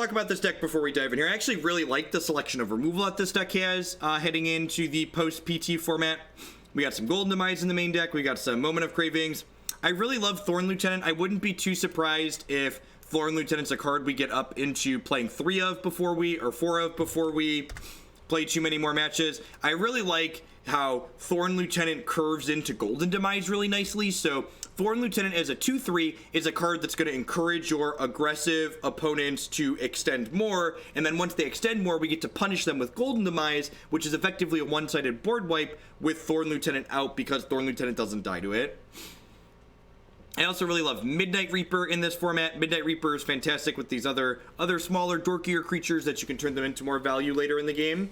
talk about this deck before we dive in here. I actually really like the selection of removal that this deck has heading into the post-PT format. We got some Golden Demise in the main deck. We got some Moment of Cravings. I really love Thorn Lieutenant. I wouldn't be too surprised if Thorn Lieutenant's a card we get up into playing 3 of before we, or 4 of before we play too many more matches. I really like how Thorn Lieutenant curves into Golden Demise really nicely. So Thorn Lieutenant as a 2/3 is a card that's going to encourage your aggressive opponents to extend more, and then once they extend more, we get to punish them with Golden Demise, which is effectively a one-sided board wipe with Thorn Lieutenant out because Thorn Lieutenant doesn't die to it. I also really love Midnight Reaper in this format. Midnight Reaper is fantastic with these other smaller, dorkier creatures that you can turn them into more value later in the game.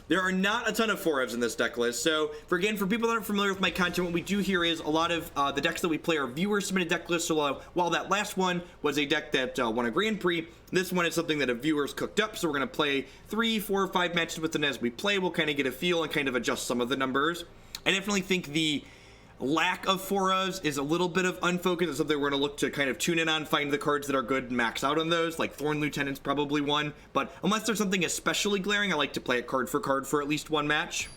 There are not a ton of 4-ofs in this deck list, so for people that aren't familiar with my content, what we do here is a lot of the decks that we play are viewer-submitted deck lists, so while that last one was a deck that won a Grand Prix, this one is something that a viewer's cooked up, so we're going to play 3, 4, 5 matches with it as we play. We'll kind of get a feel and kind of adjust some of the numbers. I definitely think the lack of 4-ofs is a little bit of unfocused. It's something we're going to look to kind of tune in on, find the cards that are good, max out on those. Like Thorn Lieutenant's probably one, but unless there's something especially glaring, I like to play it card for at least one match.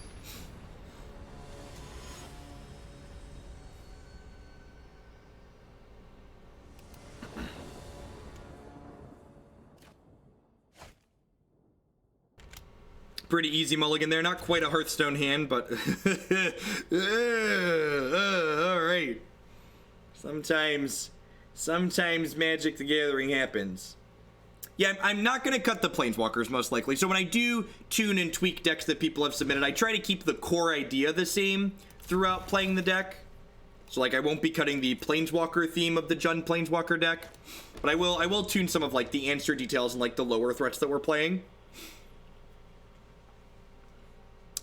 Pretty easy mulligan there. Not quite a Hearthstone hand, but all right. Sometimes Magic the Gathering happens. Yeah, I'm not going to cut the Planeswalkers, most likely. So when I do tune and tweak decks that people have submitted, I try to keep the core idea the same throughout playing the deck. So, like, I won't be cutting the Planeswalker theme of the Jund Planeswalker deck, but I will tune some of, like, the answer details and, like, the lower threats that we're playing.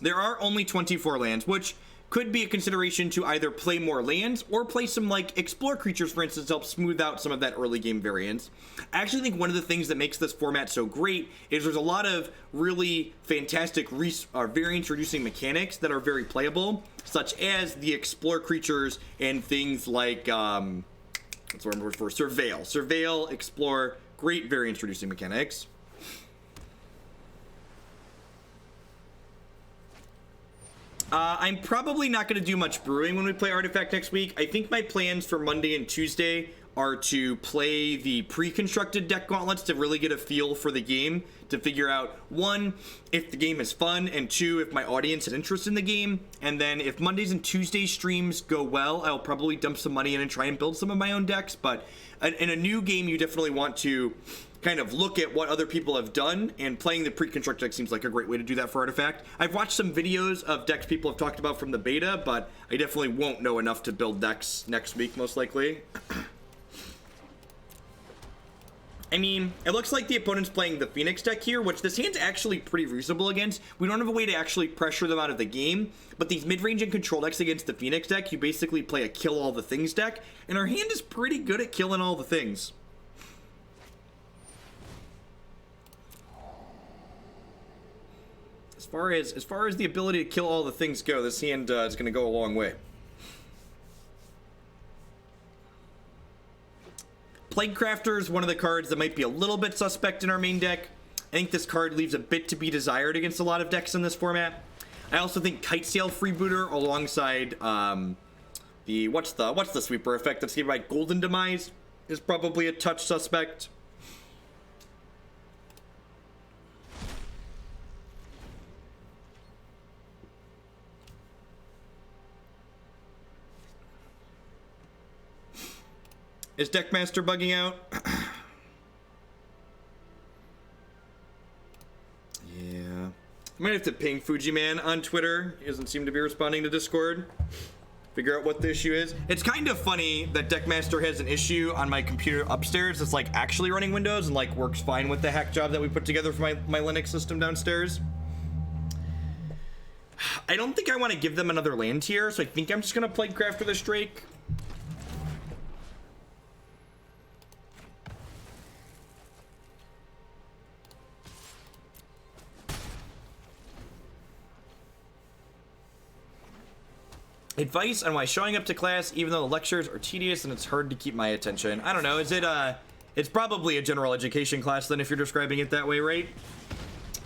There are only 24 lands, which could be a consideration to either play more lands or play some, like, explore creatures, for instance, to help smooth out some of that early game variance. I actually think one of the things that makes this format so great is there's a lot of really fantastic variance-reducing mechanics that are very playable, such as the explore creatures and things like, that's what I'm looking for, Surveil, Explore, great variance-reducing mechanics. I'm probably not going to do much brewing when we play Artifact next week. I think my plans for Monday and Tuesday are to play the pre-constructed deck gauntlets to really get a feel for the game, to figure out, 1, if the game is fun, and 2, if my audience has interest in the game. And then if Mondays and Tuesdays streams go well, I'll probably dump some money in and try and build some of my own decks. But in a new game, you definitely want to kind of look at what other people have done, and playing the pre-construct deck seems like a great way to do that for Artifact. I've watched some videos of decks people have talked about from the beta, but I definitely won't know enough to build decks next week, most likely. I mean, it looks like the opponent's playing the Phoenix deck here, which this hand's actually pretty reasonable against. We don't have a way to actually pressure them out of the game, but these mid-range and control decks against the Phoenix deck, you basically play a kill all the things deck, and our hand is pretty good at killing all the things. As far as the ability to kill all the things go, this hand is going to go a long way. Plaguecrafter is one of the cards that might be a little bit suspect in our main deck. I think this card leaves a bit to be desired against a lot of decks in this format. I also think Kitesail Freebooter alongside what's the sweeper effect that's given by Golden Demise is probably a touch suspect. Is Deckmaster bugging out? Yeah. I might have to ping Fujiman on Twitter. He doesn't seem to be responding to Discord. Figure out what the issue is. It's kind of funny that Deckmaster has an issue on my computer upstairs that's like actually running Windows and like works fine with the hack job that we put together for my Linux system downstairs. I don't think I want to give them another land here, so I think I'm just going to Plaguecrafter this Drake. Advice on why showing up to class, even though the lectures are tedious and it's hard to keep my attention. I don't know. Is It's probably a general education class then if you're describing it that way, right?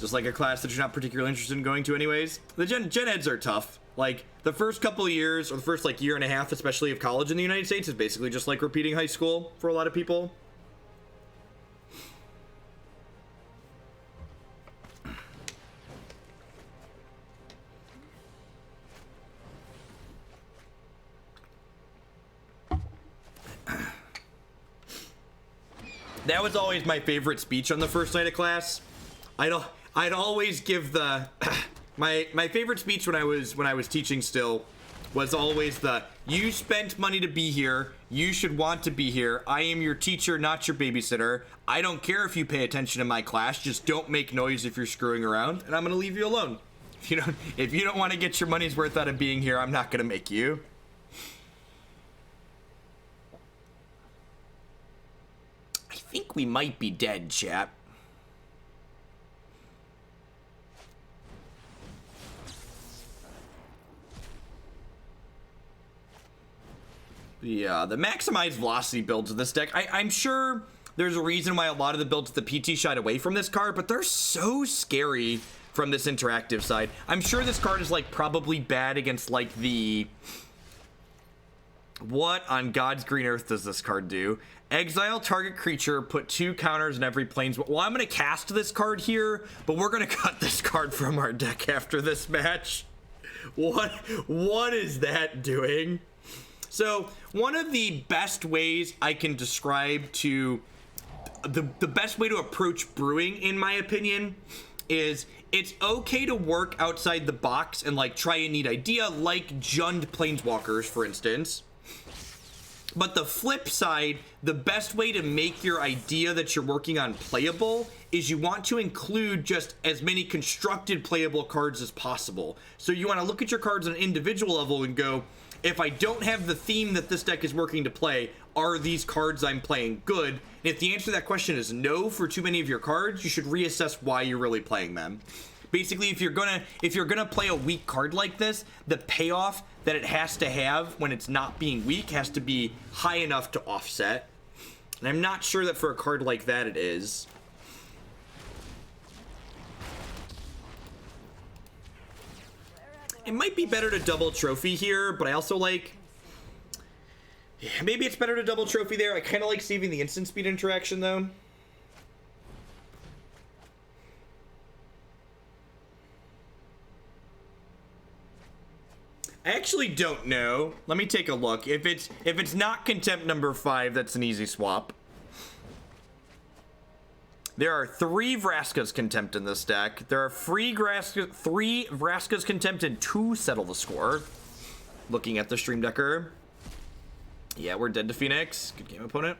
Just like a class that you're not particularly interested in going to anyways. The gen eds are tough. Like, the first couple of years, or the first, like, year and a half, especially of college in the United States, is basically just like repeating high school for a lot of people. That was always my favorite speech on the first night of class. I'd always give the my favorite speech when I was teaching still was always the "You spent money to be here. You should want to be here. I am your teacher, not your babysitter. I don't care if you pay attention to my class. Just don't make noise if you're screwing around, and I'm gonna leave you alone. If you don't want to get your money's worth out of being here, I'm not gonna make you." I think we might be dead, chat. The maximized velocity builds of this deck, I'm sure there's a reason why a lot of the builds of the PT shied away from this card, but they're so scary from this interactive side. I'm sure this card is like probably bad against like the... What on God's green earth does this card do? Exile target creature, put 2 counters in every planes. Well, I'm going to cast this card here, but we're going to cut this card from our deck after this match. What is that doing? So, one of the best ways I can describe to... The best way to approach brewing, in my opinion, is it's okay to work outside the box and, like, try a neat idea, like Jund Planeswalkers, for instance. But the flip side, the best way to make your idea that you're working on playable is you want to include just as many constructed playable cards as possible. So you want to look at your cards on an individual level and go, if I don't have the theme that this deck is working to play, are these cards I'm playing good? And if the answer to that question is no for too many of your cards, you should reassess why you're really playing them. Basically, if you're gonna play a weak card like this, the payoff that it has to have when it's not being weak has to be high enough to offset. And I'm not sure that for a card like that it is. It might be better to double trophy here, but I also like... Yeah, maybe it's better to double trophy there. I kind of like saving the instant speed interaction, though. I actually don't know. Let me take a look. If it's not Contempt number 5, that's an easy swap. There are 3 Vraska's Contempt in this deck. There are 3 Vraska's Contempt and 2 Settle the Score. Looking at the Stream Decker. Yeah, we're dead to Phoenix. Good game, opponent.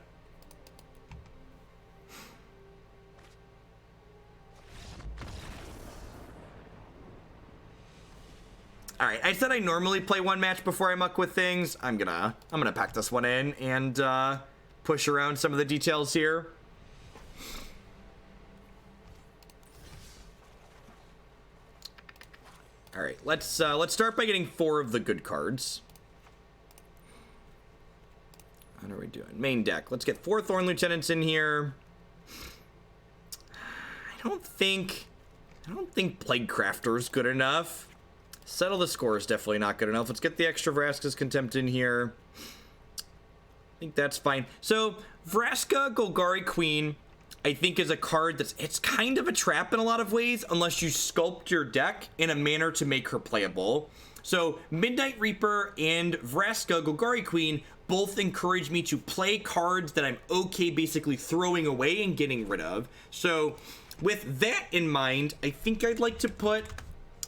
All right, I said I normally play one match before I muck with things. I'm gonna pack this one in and push around some of the details here. All right, let's start by getting 4 of the good cards. What are we doing? Main deck. Let's get 4 Thorn Lieutenants in here. I don't think Plague Crafter is good enough. Settle the Score is definitely not good enough. Let's get the extra Vraska's Contempt in here. I think that's fine. So, Vraska, Golgari Queen, I think is a card it's kind of a trap in a lot of ways, unless you sculpt your deck in a manner to make her playable. So, Midnight Reaper and Vraska, Golgari Queen, both encourage me to play cards that I'm okay basically throwing away and getting rid of. So, with that in mind, I think I'd like to put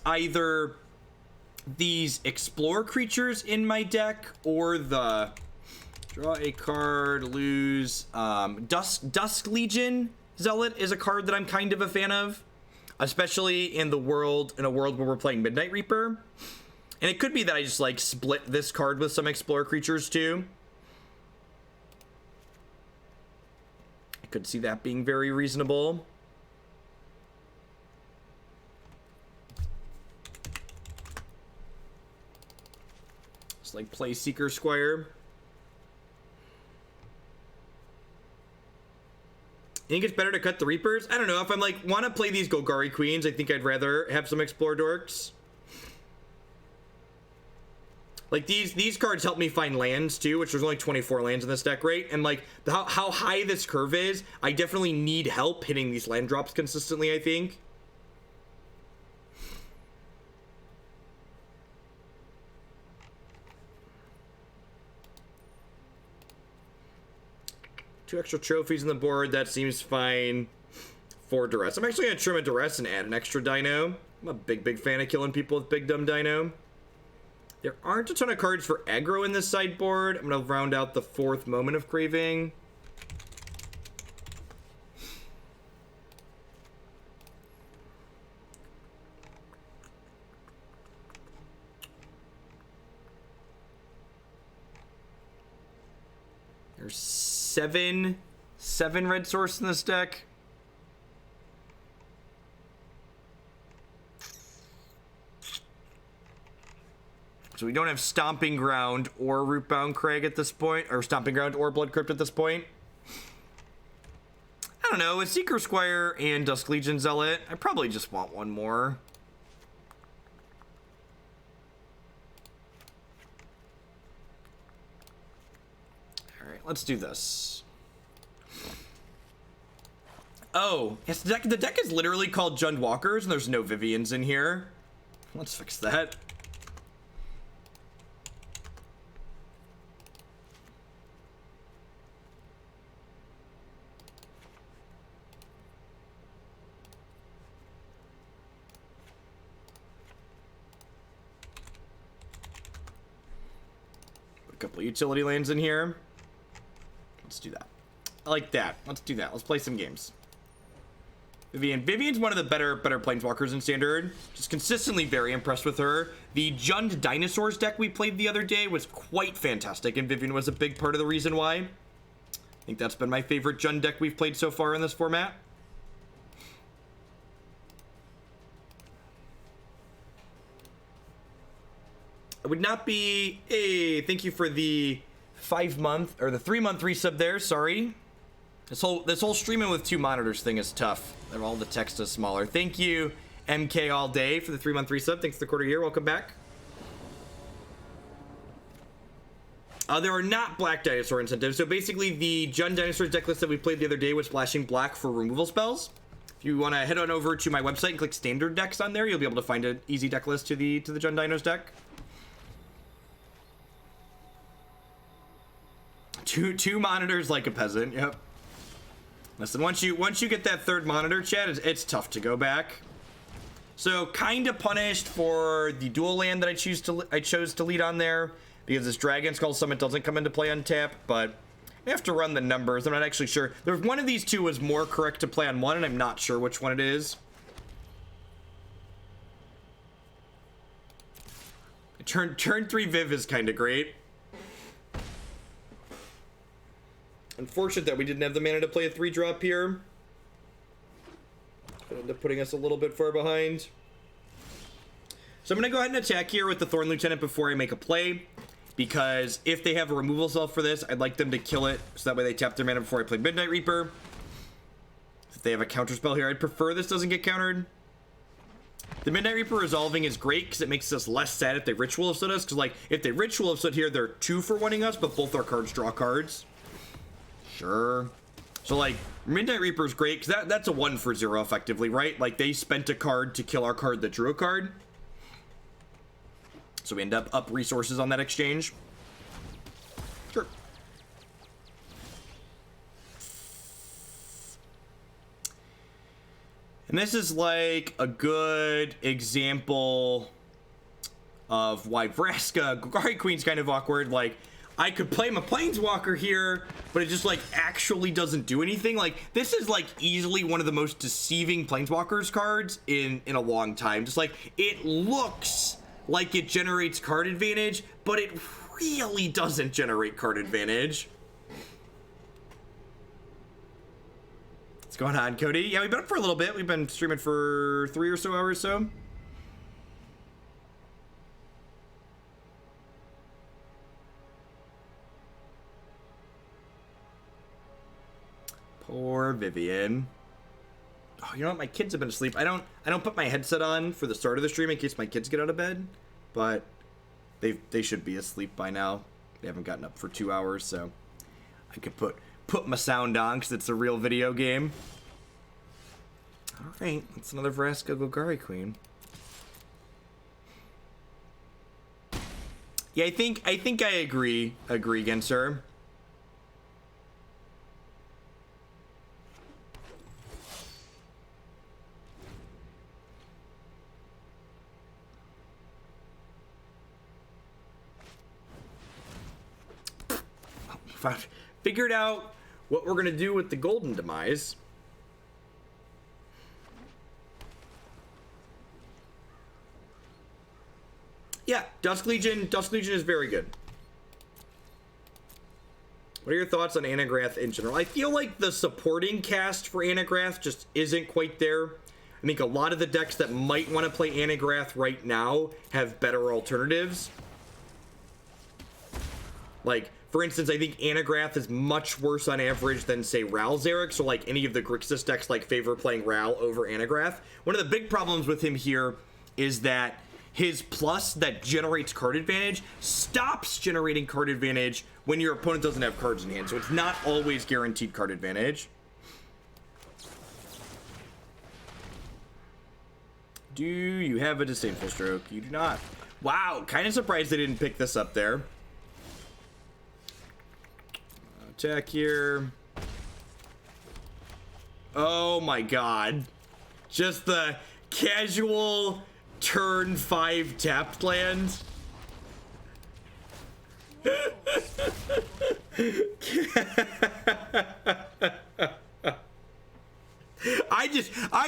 either these Explore creatures in my deck, or the draw a card, lose. Dusk Legion Zealot is a card that I'm kind of a fan of, especially in a world where we're playing Midnight Reaper. And it could be that I just like split this card with some Explore creatures too. I could see that being very reasonable. Like play Seekers Squire. I think it's better to cut the Reapers. I don't know. If I'm like, want to play these Golgari Queens, I think I'd rather have some Explore Dorks. Like, these cards help me find lands, too, which there's only 24 lands in this deck, right? And, like, how high this curve is, I definitely need help hitting these land drops consistently, I think. Two extra trophies on the board, that seems fine. 4 Duress. I'm actually going to trim a Duress and add an extra Dino. I'm a big fan of killing people with big dumb Dino. There aren't a ton of cards for aggro in this sideboard. I'm going to round out the 4th Moment of Craving. There's 7 red source in this deck. So we don't have Stomping Ground or Rootbound Crag at this point, or Stomping Ground or Blood Crypt at this point. I don't know, a Seekers Squire and Dusk Legion Zealot. I probably just want one more. Alright, let's do this. Oh, yes, the deck is literally called Jund Walkers, and there's no Viviens in here. Let's fix that. A couple of utility lands in here. Let's do that. I like that. Let's do that. Let's play some games. Vivien's one of the better planeswalkers in Standard. Just consistently very impressed with her. The Jund Dinosaurs deck we played the other day was quite fantastic, and Vivien was a big part of the reason why. I think that's been my favorite Jund deck we've played so far in this format. I would not be... Hey, thank you for the 5-month, or the 3-month resub there, sorry. This whole streaming with 2 monitors thing is tough. All the text is smaller. Thank you, MK All Day, for the 3-month resub. Thanks for the quarter year. Welcome back. There are not black dinosaur incentives. So basically, the Jund Dinosaurs deck list that we played the other day was splashing black for removal spells. If you want to head on over to my website and click standard decks on there, you'll be able to find an easy deck list to the Jund Dinos deck. Two monitors like a peasant. Yep. Listen, once you get that 3rd monitor, chat, it's tough to go back. So kind of punished for the dual land that I chose to lead on there, because this Dragonskull Summit doesn't come into play on tap. But I have to run the numbers. I'm not actually sure. There's one of these two was more correct to play on one, and I'm not sure which one it is. Turn 3 Viv is kind of great. Unfortunate that we didn't have the mana to play a 3-drop here. Gonna end up putting us a little bit far behind. So I'm going to go ahead and attack here with the Thorn Lieutenant before I make a play. Because if they have a removal spell for this, I'd like them to kill it. So that way they tap their mana before I play Midnight Reaper. If they have a counter spell here, I'd prefer this doesn't get countered. The Midnight Reaper resolving is great because it makes us less sad if they Ritual of Soot us. Because, like, if they Ritual of Soot here, they're 2 for 1-ing us, but both our cards draw cards. Sure. So, like, Midnight Reaper is great because that's a 1 for 0 effectively, right? Like, they spent a card to kill our card that drew a card. So we end up resources on that exchange. Sure. And this is like a good example of why Vraska, Golgari Queen's kind of awkward. Like, I could play my Planeswalker here, but it just, like, actually doesn't do anything. Like, this is, like, easily one of the most deceiving Planeswalkers cards in a long time. Just, like, it looks like it generates card advantage, but it really doesn't generate card advantage. What's going on, Cody? Yeah, we've been up for a little bit. We've been streaming for 3 or so hours, so. Poor Vivien. Oh, you know what? My kids have been asleep. I don't put my headset on for the start of the stream in case my kids get out of bed, but they should be asleep by now. They haven't gotten up for 2 hours, so I could put my sound on because it's a real video game. All right, that's another Vraska Golgari Queen. Yeah, I think I agree against her. Figured out what we're gonna do with the Golden Demise. Yeah, Dusk Legion is very good. What are your thoughts on Angrath in general? I feel like the supporting cast for Angrath just isn't quite there. I think a lot of the decks that might want to play Angrath right now have better alternatives. Like, for instance, I think Angrath is much worse on average than, say, Ral Zarek. So, like, any of the Grixis decks, like, favor playing Ral over Angrath. One of the big problems with him here is that his plus that generates card advantage stops generating card advantage when your opponent doesn't have cards in hand. So it's not always guaranteed card advantage. Do you have a disdainful stroke? You do not. Wow, kind of surprised they didn't pick this up there. Attack here. Oh my god. Just the casual turn 5 tapped land. I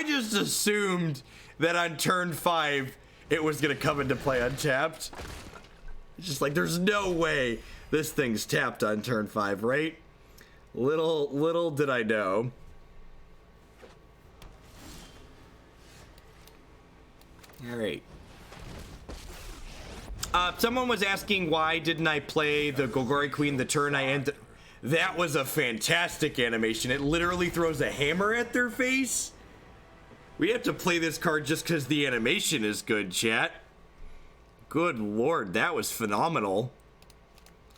just assumed that on turn 5 it was gonna come into play untapped. It's just like, there's no way this thing's tapped on turn 5, right? Little did I know. All right. Someone was asking why didn't I play the Golgari Queen the turn I ended. That was a fantastic animation. It literally throws a hammer at their face. We have to play this card just because the animation is good, chat. Good lord, that was phenomenal.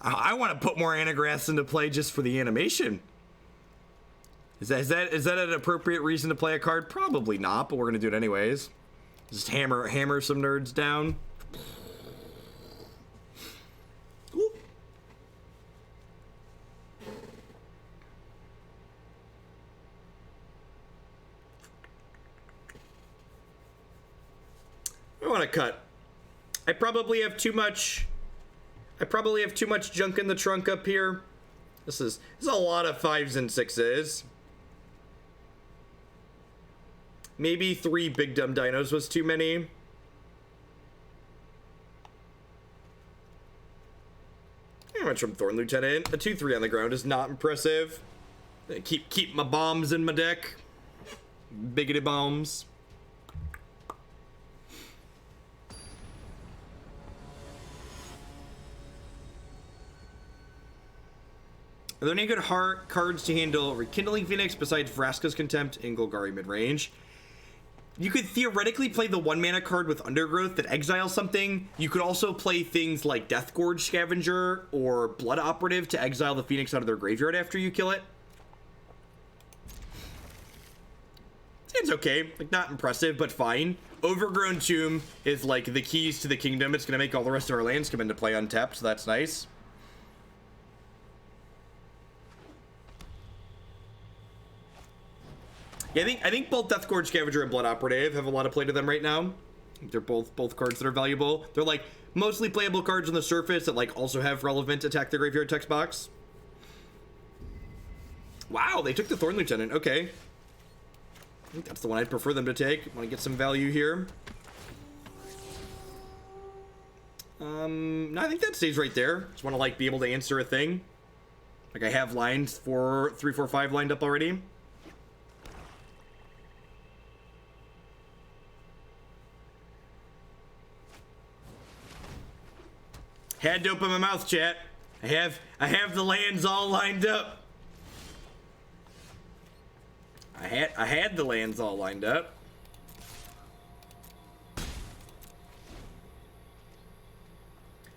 I want to put more Angraths into play just for the animation. Is that an appropriate reason to play a card? Probably not, but we're gonna do it anyways. Just hammer some nerds down. Ooh. I want to cut. I probably have too much junk in the trunk up here. This is a lot of 5s and 6s. Maybe 3 big dumb dinos was too many. How much from Thorn Lieutenant? A 2/3 on the ground is not impressive. Keep my bombs in my deck. Biggity bombs. Are there any good cards to handle Rekindling Phoenix besides Vraska's Contempt and Golgari midrange? You could theoretically play the 1-mana card with Undergrowth that exiles something. You could also play things like Deathgorge Scavenger or Blood Operative to exile the Phoenix out of their graveyard after you kill it. It's okay. Like, not impressive, but fine. Overgrown Tomb is like the keys to the kingdom. It's going to make all the rest of our lands come into play untapped, so that's nice. Yeah, I think both Deathgorge Scavenger and Blood Operative have a lot of play to them right now. They're both cards that are valuable. They're like mostly playable cards on the surface that like also have relevant attack the graveyard text box. Wow, they took the Thorn Lieutenant. Okay. I think that's the one I'd prefer them to take. Want to get some value here. No, I think that stays right there. Just want to like be able to answer a thing. Like I have lines for 3, 4, 5 lined up already. Had to open my mouth, chat. I have the lands all lined up. I had the lands all lined up.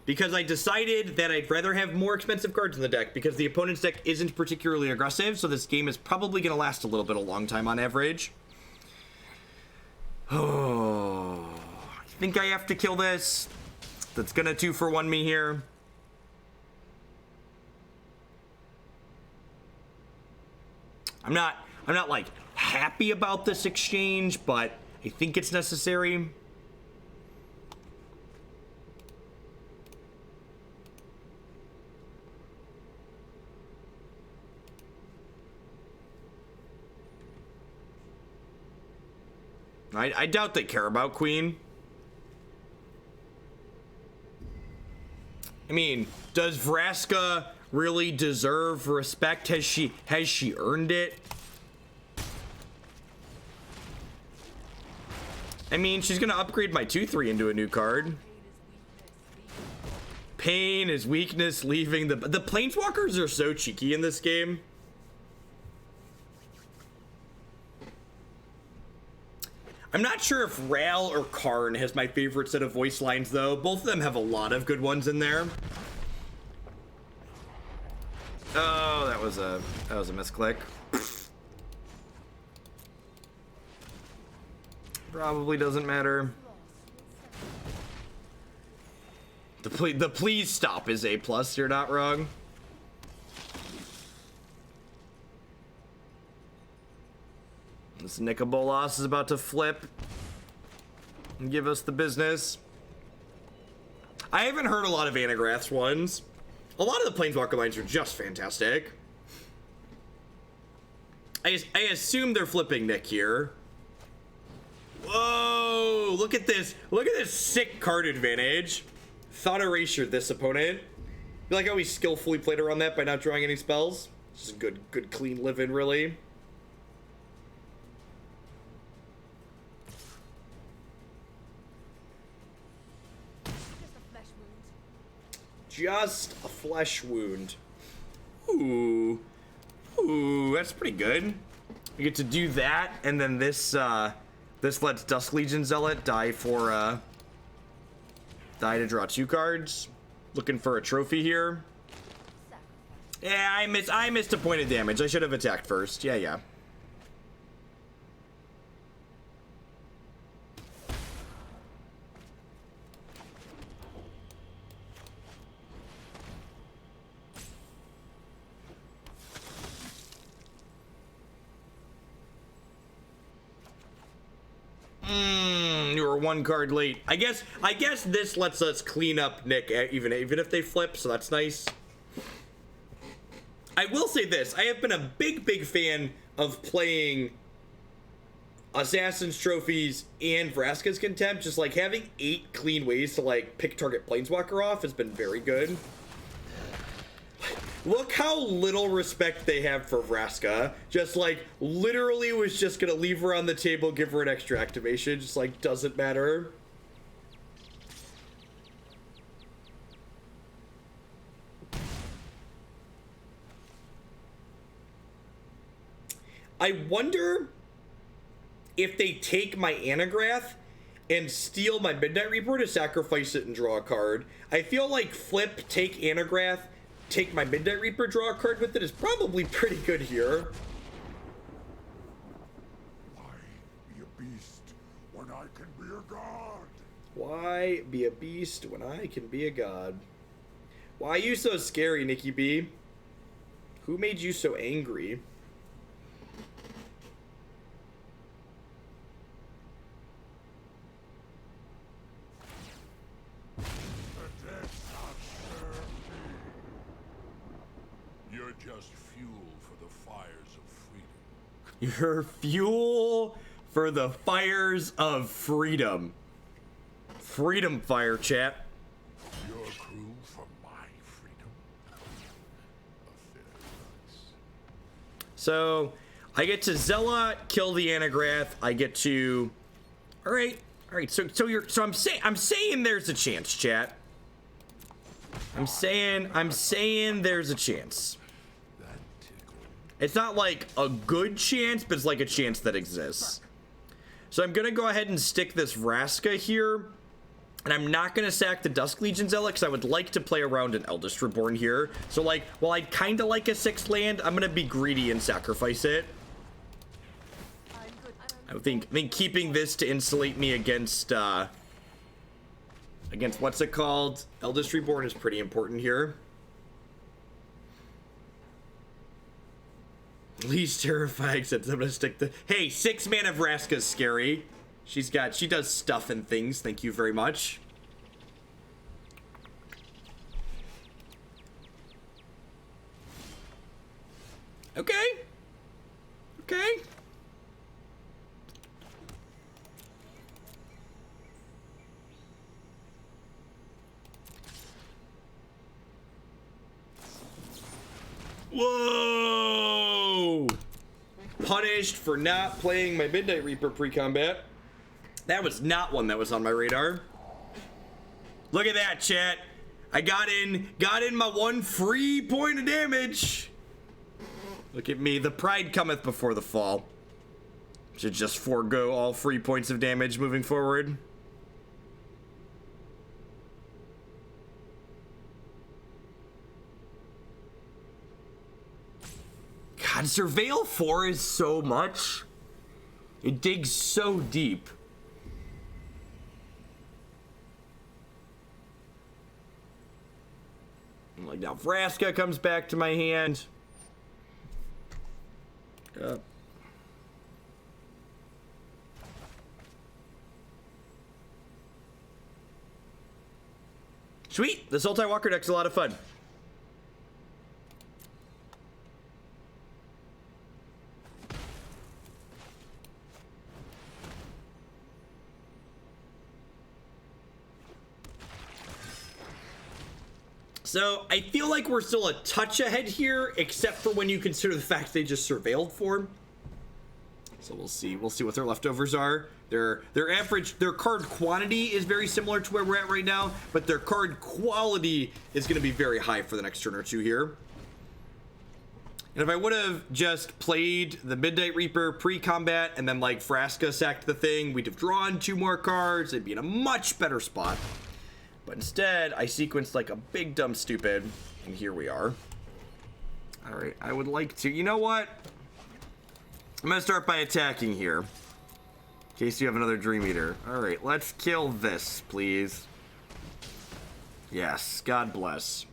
Because I decided that I'd rather have more expensive cards in the deck because the opponent's deck isn't particularly aggressive, so this game is probably going to last a little bit of long time on average. Oh, I think I have to kill this. That's going to 2-for-1 me here. I'm not like happy about this exchange, but I think it's necessary. I doubt they care about Queen. I mean, does Vraska really deserve respect? Has she earned it? I mean, she's gonna upgrade my 2/3 into a new card. Pain is weakness, leaving the planeswalkers are so cheeky in this game. I'm not sure if Ral or Karn has my favorite set of voice lines, though. Both of them have a lot of good ones in there. Oh, that was a misclick. Probably doesn't matter. The please stop is A+. You're not wrong. This Nicobolas is about to flip and give us the business. I haven't heard a lot of Angrath's ones. A lot of the Planeswalker lines are just fantastic. I assume they're flipping Nick here. Whoa, look at this. Look at this sick card advantage. Thought erasure this opponent. You like how he skillfully played around that by not drawing any spells? Just a good clean living, really. Just a flesh wound. Ooh. Ooh, that's pretty good. You get to do that, and then this lets Dusk Legion Zealot die to draw 2 cards. Looking for a trophy here. Yeah, I missed a point of damage. I should have attacked first. Yeah. You were 1 card late. I guess this lets us clean up Nick even if they flip, so that's nice. I will say this: I have been a big fan of playing Assassin's Trophies and Vraska's Contempt. Just like having 8 clean ways to like pick target Planeswalker off has been very good. Look how little respect they have for Vraska. Just like literally was just gonna leave her on the table, give her an extra activation. Just like doesn't matter. I wonder if they take my Angrath and steal my Midnight Reaper to sacrifice it and draw a card. I feel like flip, take Angrath, take my Midnight Reaper, draw a card with it is probably pretty good here. Why be a beast when I can be a god? Why be a beast when I can be a god? Why are you so scary, Nikki B? Who made you so angry? Just fuel for the fires of freedom. You're fuel for the fires of freedom. Freedom fire, chat. Your crew for my freedom. A fair price. So I get to Zealot, kill the Angrath. I get to. All right. So I'm saying there's a chance, chat. I'm saying there's a chance. It's not like a good chance, but it's like a chance that exists. So I'm gonna go ahead and stick this Vraska here. And I'm not gonna sack the Dusk Legion Zealot because I would like to play around an Eldest Reborn here. So like, while I'd kind of like a 6th land, I'm gonna be greedy and sacrifice it. I think keeping this to insulate me against what's it called? Eldest Reborn is pretty important here. Least terrifying since I'm gonna stick the. Hey, 6 mana Vraska's scary. She does stuff and things. Thank you very much. Okay. Okay. Whoa! Punished for not playing my Midnight Reaper pre-combat. That was not one that was on my radar. Look at that, chat. I got in my 1 free point of damage. Look at me. The pride cometh before the fall. Should just forego all free points of damage moving forward. God, Surveil 4 is so much. It digs so deep. Like now Vraska comes back to my hand. Sweet! The Sultai Walker deck's a lot of fun. So, I feel like we're still a touch ahead here, except for when you consider the fact they just surveilled for. So we'll see. We'll see what their leftovers are. Their card quantity is very similar to where we're at right now, but their card quality is going to be very high for the next turn or two here. And if I would have just played the Midnight Reaper pre-combat and then like Vraska sacked the thing, we'd have drawn 2 more cards. It'd be in a much better spot. But instead, I sequenced like a big dumb stupid, and here we are. All right, I would like to, you know what? I'm gonna start by attacking here. In case you have another Dream Eater. All right, let's kill this, please. Yes, God bless.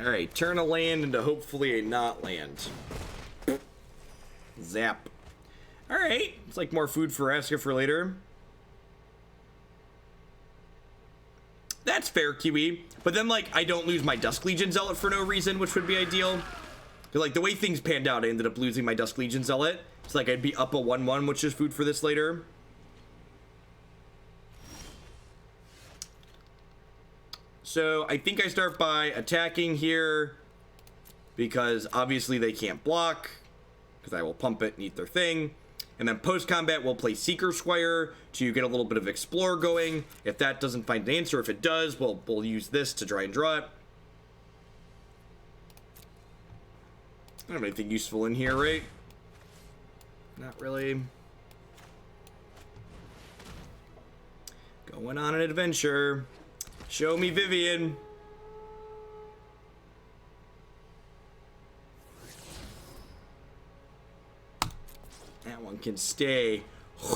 Alright, turn a land into hopefully a not land. Zap. Alright, it's like more food for Vraska for later. That's fair, Kiwi. But then, like, I don't lose my Dusk Legion Zealot for no reason, which would be ideal. Because, like, the way things panned out, I ended up losing my Dusk Legion Zealot. It's like I'd be up a 1-1, which is food for this later. So I think I start by attacking here because obviously they can't block because I will pump it and eat their thing. And then post-combat, we'll play Seekers Squire to get a little bit of Explore going. If that doesn't find an answer, if it does, we'll use this to try and draw it. I don't have anything useful in here, right? Not really. Going on an adventure. Show me Vivien. That one can stay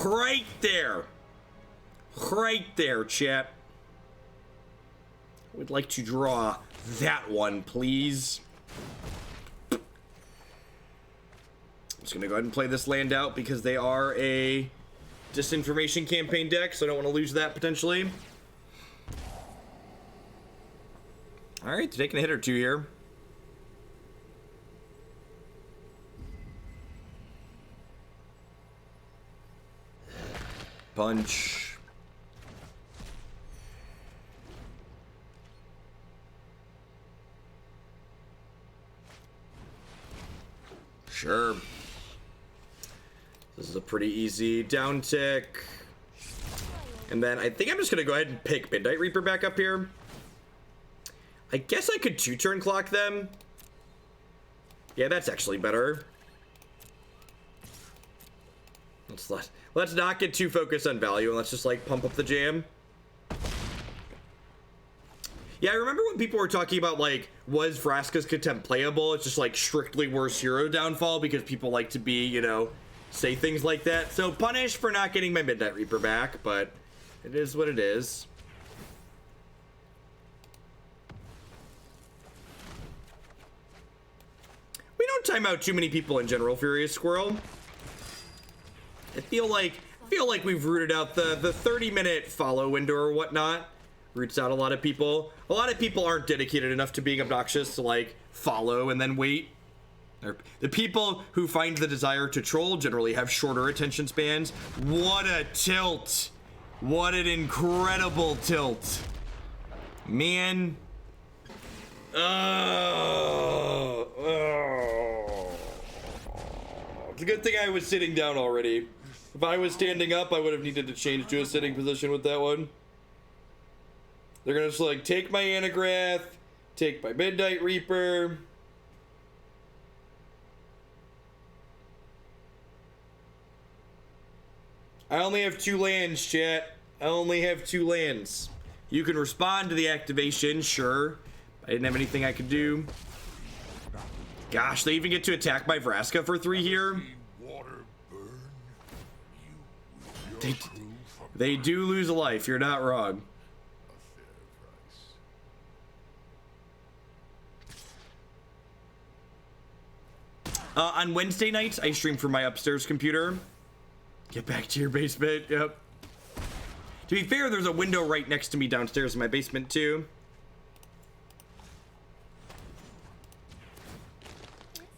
right there. Right there, chat. I would like to draw that one, please. I'm just gonna go ahead and play this land out because they are a disinformation campaign deck, so I don't want to lose that potentially. Alright, they're taking a hit or two here. Punch. Sure. This is a pretty easy down tick. And then I think I'm just going to go ahead and pick Midnight Reaper back up here. I guess I could 2-turn clock them. Yeah, that's actually better. Let's not get too focused on value, and let's just, like, pump up the jam. Yeah, I remember when people were talking about, like, was Vraska's Contempt playable? It's just, like, strictly worse hero downfall because people like to be, you know, say things like that. So, punished for not getting my Midnight Reaper back, but it is what it is. We don't time out too many people in general, Furious Squirrel. I feel like we've rooted out the 30-minute follow window or whatnot. Roots out a lot of people. A lot of people aren't dedicated enough to being obnoxious to, like, follow and then wait. The people who find the desire to troll generally have shorter attention spans. What a tilt. What an incredible tilt. Man. It's a good thing I was sitting down already. If I was standing up, I would have needed to change to a sitting position with that one. They're gonna just, like, take my Angrath, take my Midnight Reaper. I only have 2 lands, chat. I only have 2 lands. You can respond to the activation, sure. I didn't have anything I could do. Gosh, they even get to attack my Vraska for 3 here. They do lose a life, you're not wrong. On Wednesday nights, I stream from my upstairs computer. Get back to your basement, yep. To be fair, there's a window right next to me downstairs in my basement, too.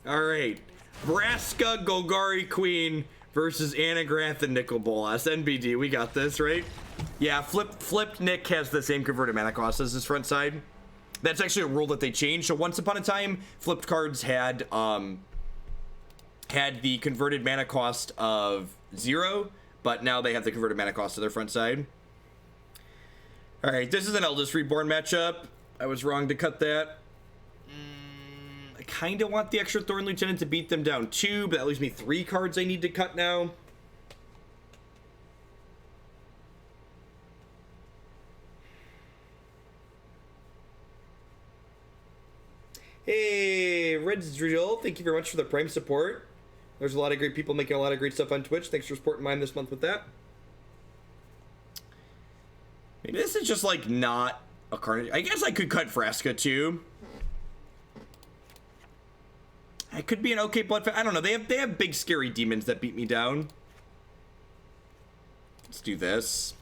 Alright. Vraska, Golgari Queen versus Angrath and Nicol Bolas. NBD, we got this, right? Yeah, flipped Nick has the same converted mana cost as his front side. That's actually a rule that they changed. So once upon a time, flipped cards had the converted mana cost of 0, but now they have the converted mana cost of their front side. Alright, this is an Eldest Reborn matchup. I was wrong to cut that. I kind of want the extra Thorn Lieutenant to beat them down 2, but that leaves me 3 cards I need to cut now. Hey, Red's Drill, thank you very much for the Prime support. There's a lot of great people making a lot of great stuff on Twitch. Thanks for supporting mine this month with that. Maybe this is just, like, not a Carnage. I guess I could cut Vraska, too. It could be an okay Bloodfest. I don't know. They have big, scary demons that beat me down. Let's do this.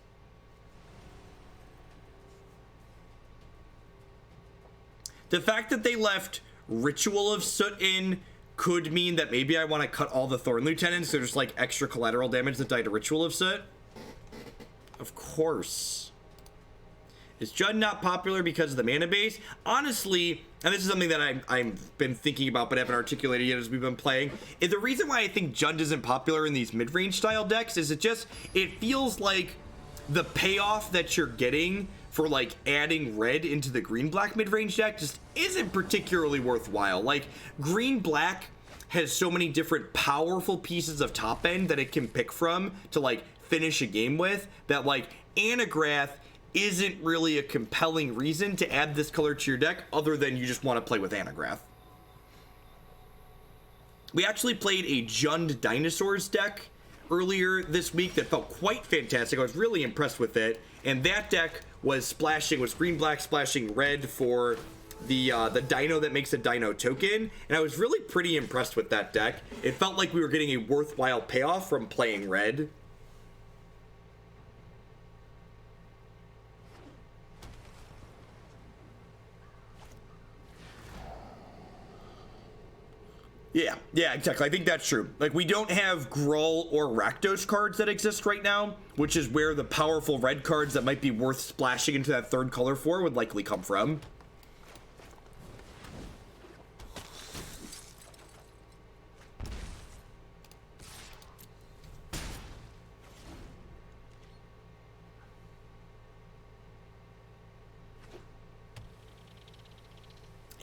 The fact that they left Ritual of Soot in could mean that maybe I want to cut all the Thorn Lieutenants. So there's, like, extra collateral damage that die to Ritual of Soot. Of course. Is Jund not popular because of the mana base? Honestly, and this is something that I've been thinking about but haven't articulated yet as we've been playing, is the reason why I think Jund isn't popular in these mid-range style decks is it feels like the payoff that you're getting for, like, adding red into the green-black mid-range deck just isn't particularly worthwhile. Like, green-black has so many different powerful pieces of top end that it can pick from to, like, finish a game with that, like, Angrath isn't really a compelling reason to add this color to your deck other than you just want to play with Angrath. We actually played a Jund Dinosaurs deck earlier this week that felt quite fantastic. I was really impressed with it, and that deck was green-black splashing red for the dino that makes a dino token, and I was really pretty impressed with that deck. It felt like we were getting a worthwhile payoff from playing red. Yeah, exactly. I think that's true. Like, we don't have Gruul or Rakdos cards that exist right now, which is where the powerful red cards that might be worth splashing into that third color for would likely come from.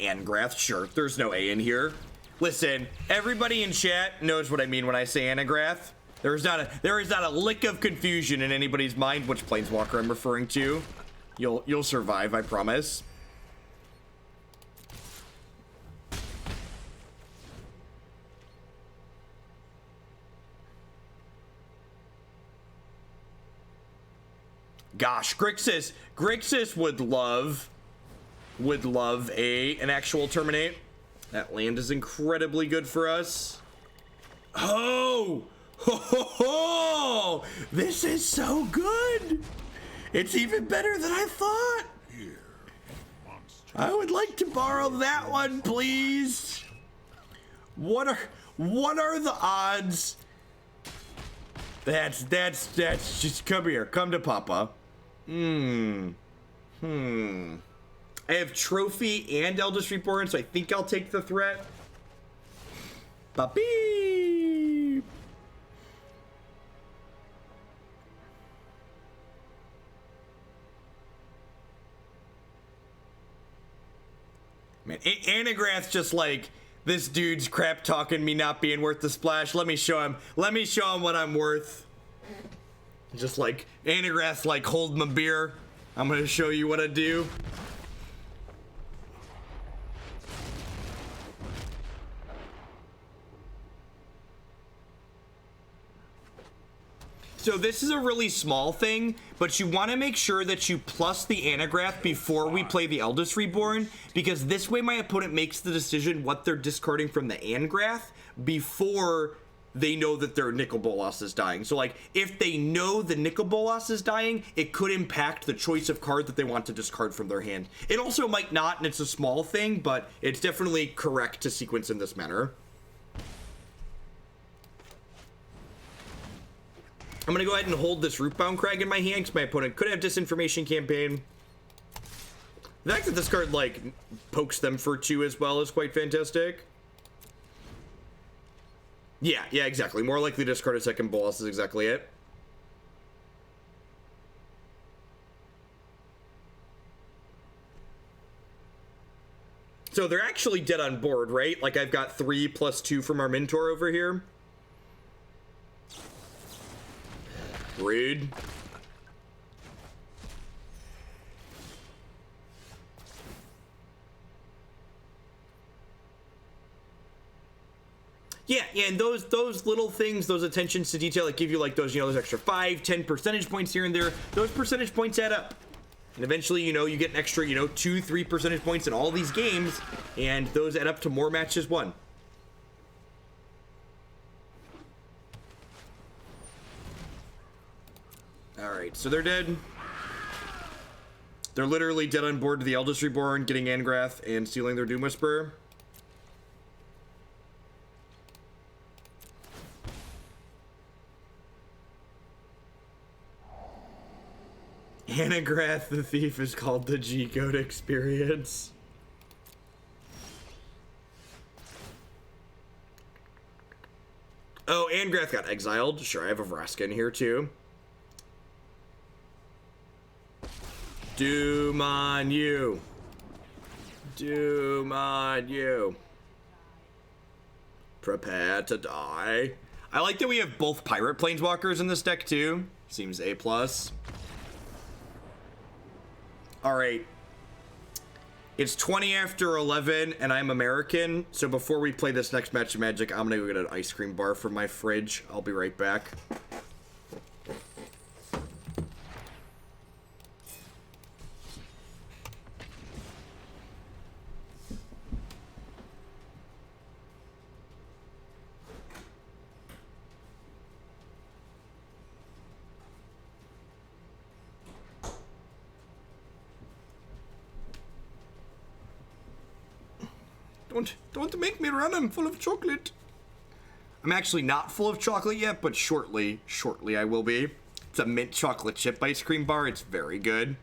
Angrath, sure. There's no A in here. Listen, everybody in chat knows what I mean when I say Angrath. There is not a lick of confusion in anybody's mind which planeswalker I'm referring to. You'll survive, I promise. Gosh, Grixis would love an actual terminate. That land is incredibly good for us. Oh! Ho, ho, ho! This is so good! It's even better than I thought! Here, monster. I would like to borrow that one, please. What are the odds? That's just come here. Come to Papa. I have Trophy and Eldest Reborn, so I think I'll take the threat. Puppy! Man, Angrath's just like, this dude's crap talking me not being worth the splash. Let me show him what I'm worth. Just like, Angrath's like, hold my beer. I'm gonna show you what I do. So this is a really small thing, but you want to make sure that you plus the Angrath before we play the Eldest Reborn, because this way my opponent makes the decision what they're discarding from the Angrath before they know that their Nicol Bolas is dying. So like, if they know the Nicol Bolas is dying, it could impact the choice of card that they want to discard from their hand. It also might not, and it's a small thing, but it's definitely correct to sequence in this manner. I'm gonna go ahead and hold this Rootbound Crag in my hand because my opponent could have Disinformation Campaign. The fact that this card, like, pokes them for 2 as well is quite fantastic. Yeah, exactly. More likely to discard a second Bolas is exactly it. So they're actually dead on board, right? Like, I've got 3 plus 2 from our Mentor over here. Rude. Yeah, and those little things, those attentions to detail that give you like those, those extra 5-10 percentage points here and there, those percentage points add up. And eventually, you get an extra, 2-3 percentage points in all these games, and those add up to more matches won. Alright, so they're dead. They're literally dead on board to the Eldest Reborn, getting Angrath and stealing their Doom Whisperer. Angrath the Thief is called the G-Code experience. Oh, Angrath got exiled. Sure, I have a Vraska in here too. Doom on you. Doom on you. Prepare to die. I like that we have both Pirate Planeswalkers in this deck too. Seems A+. Alright. It's 20 after 11 and I'm American, so before we play this next match of Magic, I'm gonna go get an ice cream bar from my fridge. I'll be right back. Don't make me run, I'm full of chocolate. I'm actually not full of chocolate yet, but shortly I will be. It's a mint chocolate chip ice cream bar, it's very good.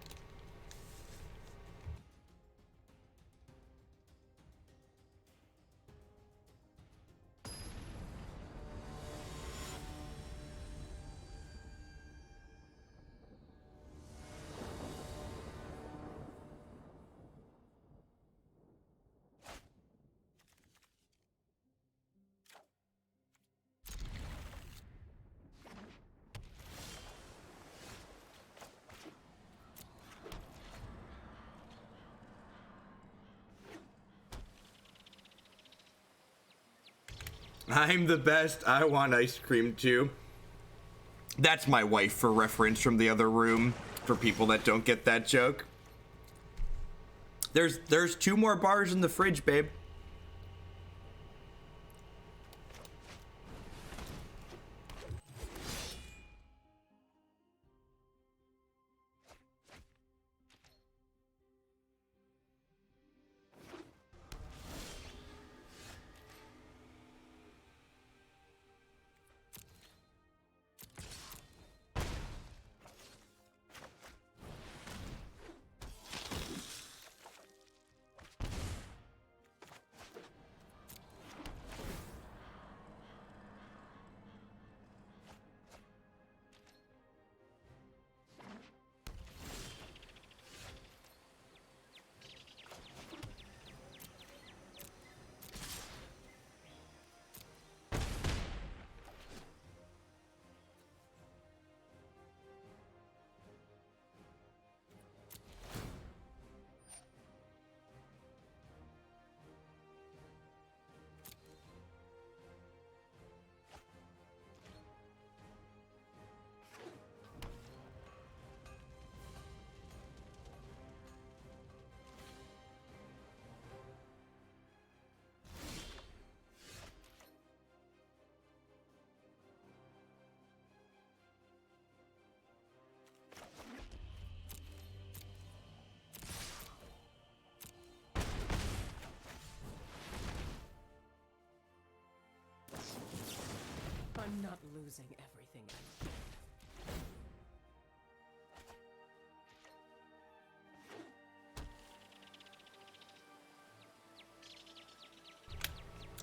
I'm the best. I want ice cream too. That's my wife for reference from the other room, for people that don't get that joke. There's 2 more bars in the fridge, babe. I'm not losing everything.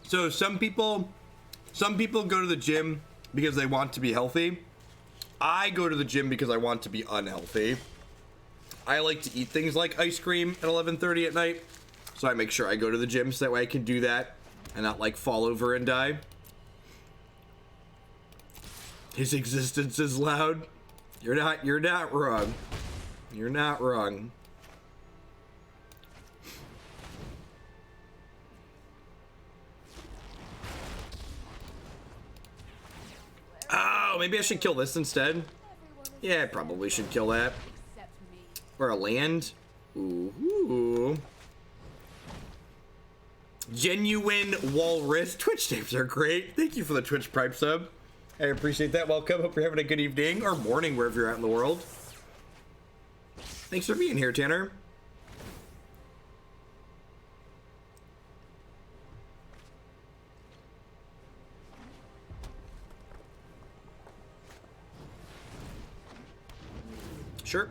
So some people go to the gym because they want to be healthy. I go to the gym because I want to be unhealthy. I like to eat things like ice cream at 11:30 at night, so I make sure I go to the gym so that way I can do that and not like fall over and die. His existence is loud. You're not wrong. You're not wrong. Oh, maybe I should kill this instead. Yeah, I probably should kill that. Or a land. Ooh. Genuine Walrus. Twitch names are great. Thank you for the Twitch Prime sub. I appreciate that. Welcome. Hope you're having a good evening or morning wherever you're at in the world. Thanks for being here, Tanner. Sure.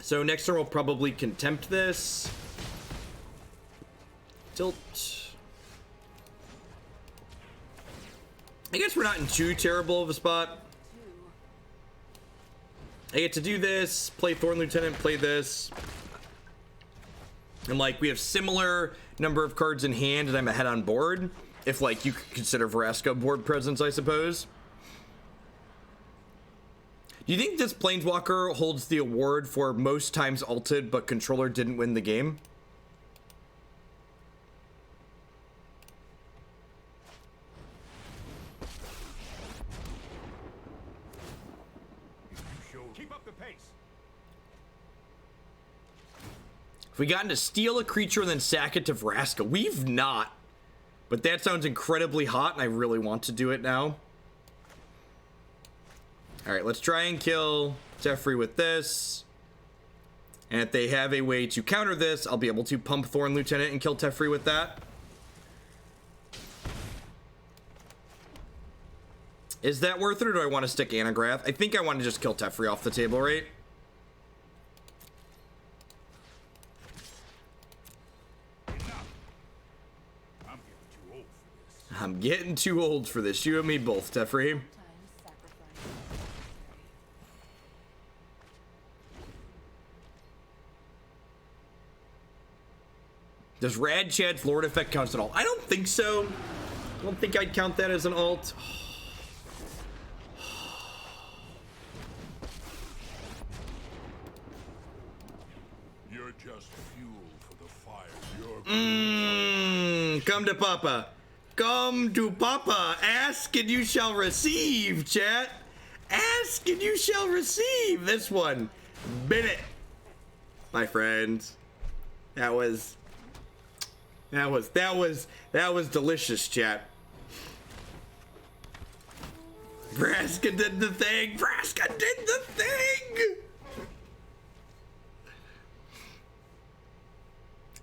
So next turn we'll probably Contempt this. Tilt. I guess we're not in too terrible of a spot. I get to do this, play Thorn Lieutenant, play this. And like we have similar number of cards in hand and I'm ahead on board. If like you could consider Vraska board presence, I suppose. Do you think this Planeswalker holds the award for most times ulted but controller didn't win the game? Keep up the pace. If we gotten to steal a creature and then sack it to Vraska, we've not. But that sounds incredibly hot and I really want to do it now. Alright, let's try and kill Teferi with this. And if they have a way to counter this, I'll be able to pump Thorn Lieutenant and kill Teferi with that. Is that worth it or do I want to stick Angrath? I think I want to just kill Teferi off the table, right? I'm getting too old for this. You and me both, Teferi. Does Rad Chad's Lord effect count at all? I don't think so. I don't think I'd count that as an alt. just fuel for the fire. Come to Papa. Come to Papa. Ask and you shall receive, chat. Ask and you shall receive. This one. Bennett. My friends. That was delicious, chat. Vraska did the thing. Vraska did the thing.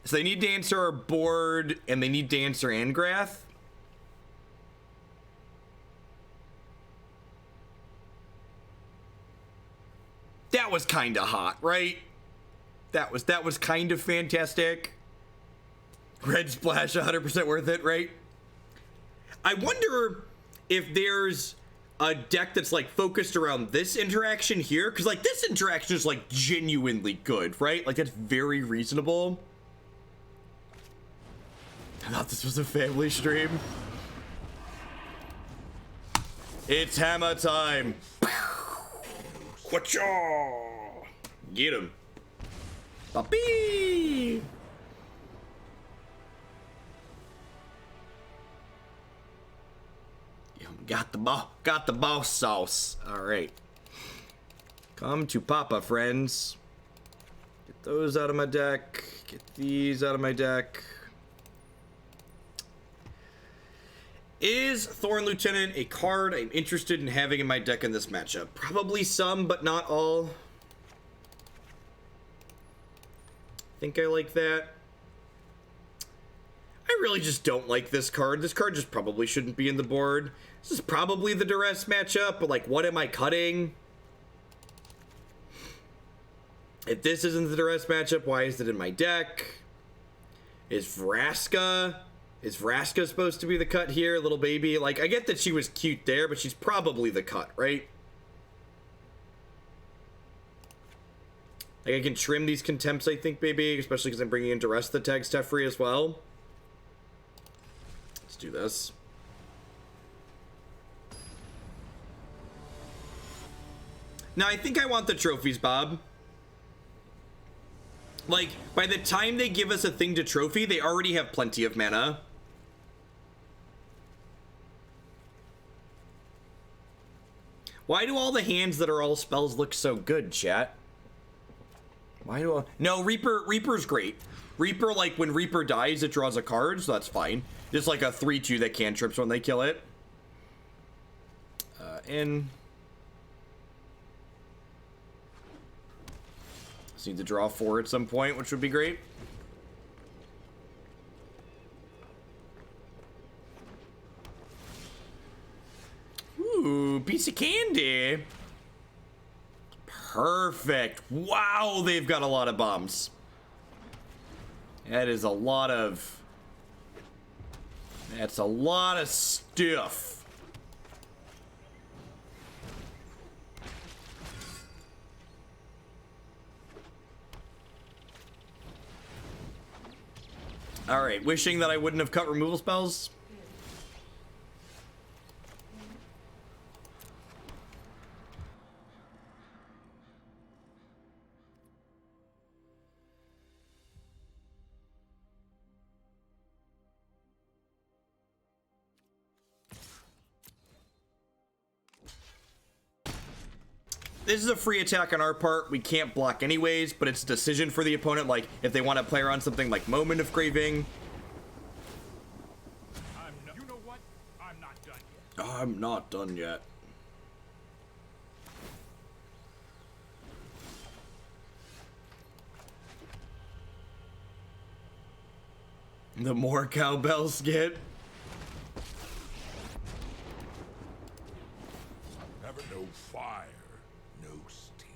So they need to answer our board, and they need to answer Angrath. That was kind of hot, right? That was kind of fantastic. Red splash, 100% worth it, right? I wonder if there's a deck that's like focused around this interaction here, because like this interaction is like genuinely good, right? Like that's very reasonable. I thought this was a family stream. It's hammer time. Quacha! Get him. Puppy! Got the boss sauce. All right. Come to Papa, friends. Get those out of my deck. Get these out of my deck. Is Thorn Lieutenant a card I'm interested in having in my deck in this matchup? Probably some, but not all. I think I like that. I really just don't like this card. This card just probably shouldn't be in the board. This is probably the duress matchup, but like, what am I cutting? If this isn't the duress matchup, why is it in my deck? Is Vraska supposed to be the cut here? Little baby. Like, I get that she was cute there, but she's probably the cut, right? Like, I can trim these contempts, I think, baby, especially because I'm bringing in duress that tags Teferi as well. Let's do this. Now, I think I want the trophies, Bob. Like, by the time they give us a thing to trophy, they already have plenty of mana. Why do all the hands that are all spells look so good, chat? Why do I... No, Reaper's great. Reaper, like, when Reaper dies, it draws a card, so that's fine. Just like a 3-2 that cantrips when they kill it. And... just need to draw 4 at some point, which would be great. Ooh, piece of candy. Perfect. Wow, they've got a lot of bombs. That is a lot of... that's a lot of stuff. Alright, wishing that I wouldn't have cut removal spells. This is a free attack on our part. We can't block anyways, but it's a decision for the opponent, like if they want to play around something like Moment of Craving. You know what? I'm not done yet. I'm not done yet. The more cowbells get. Never no fire, no steel.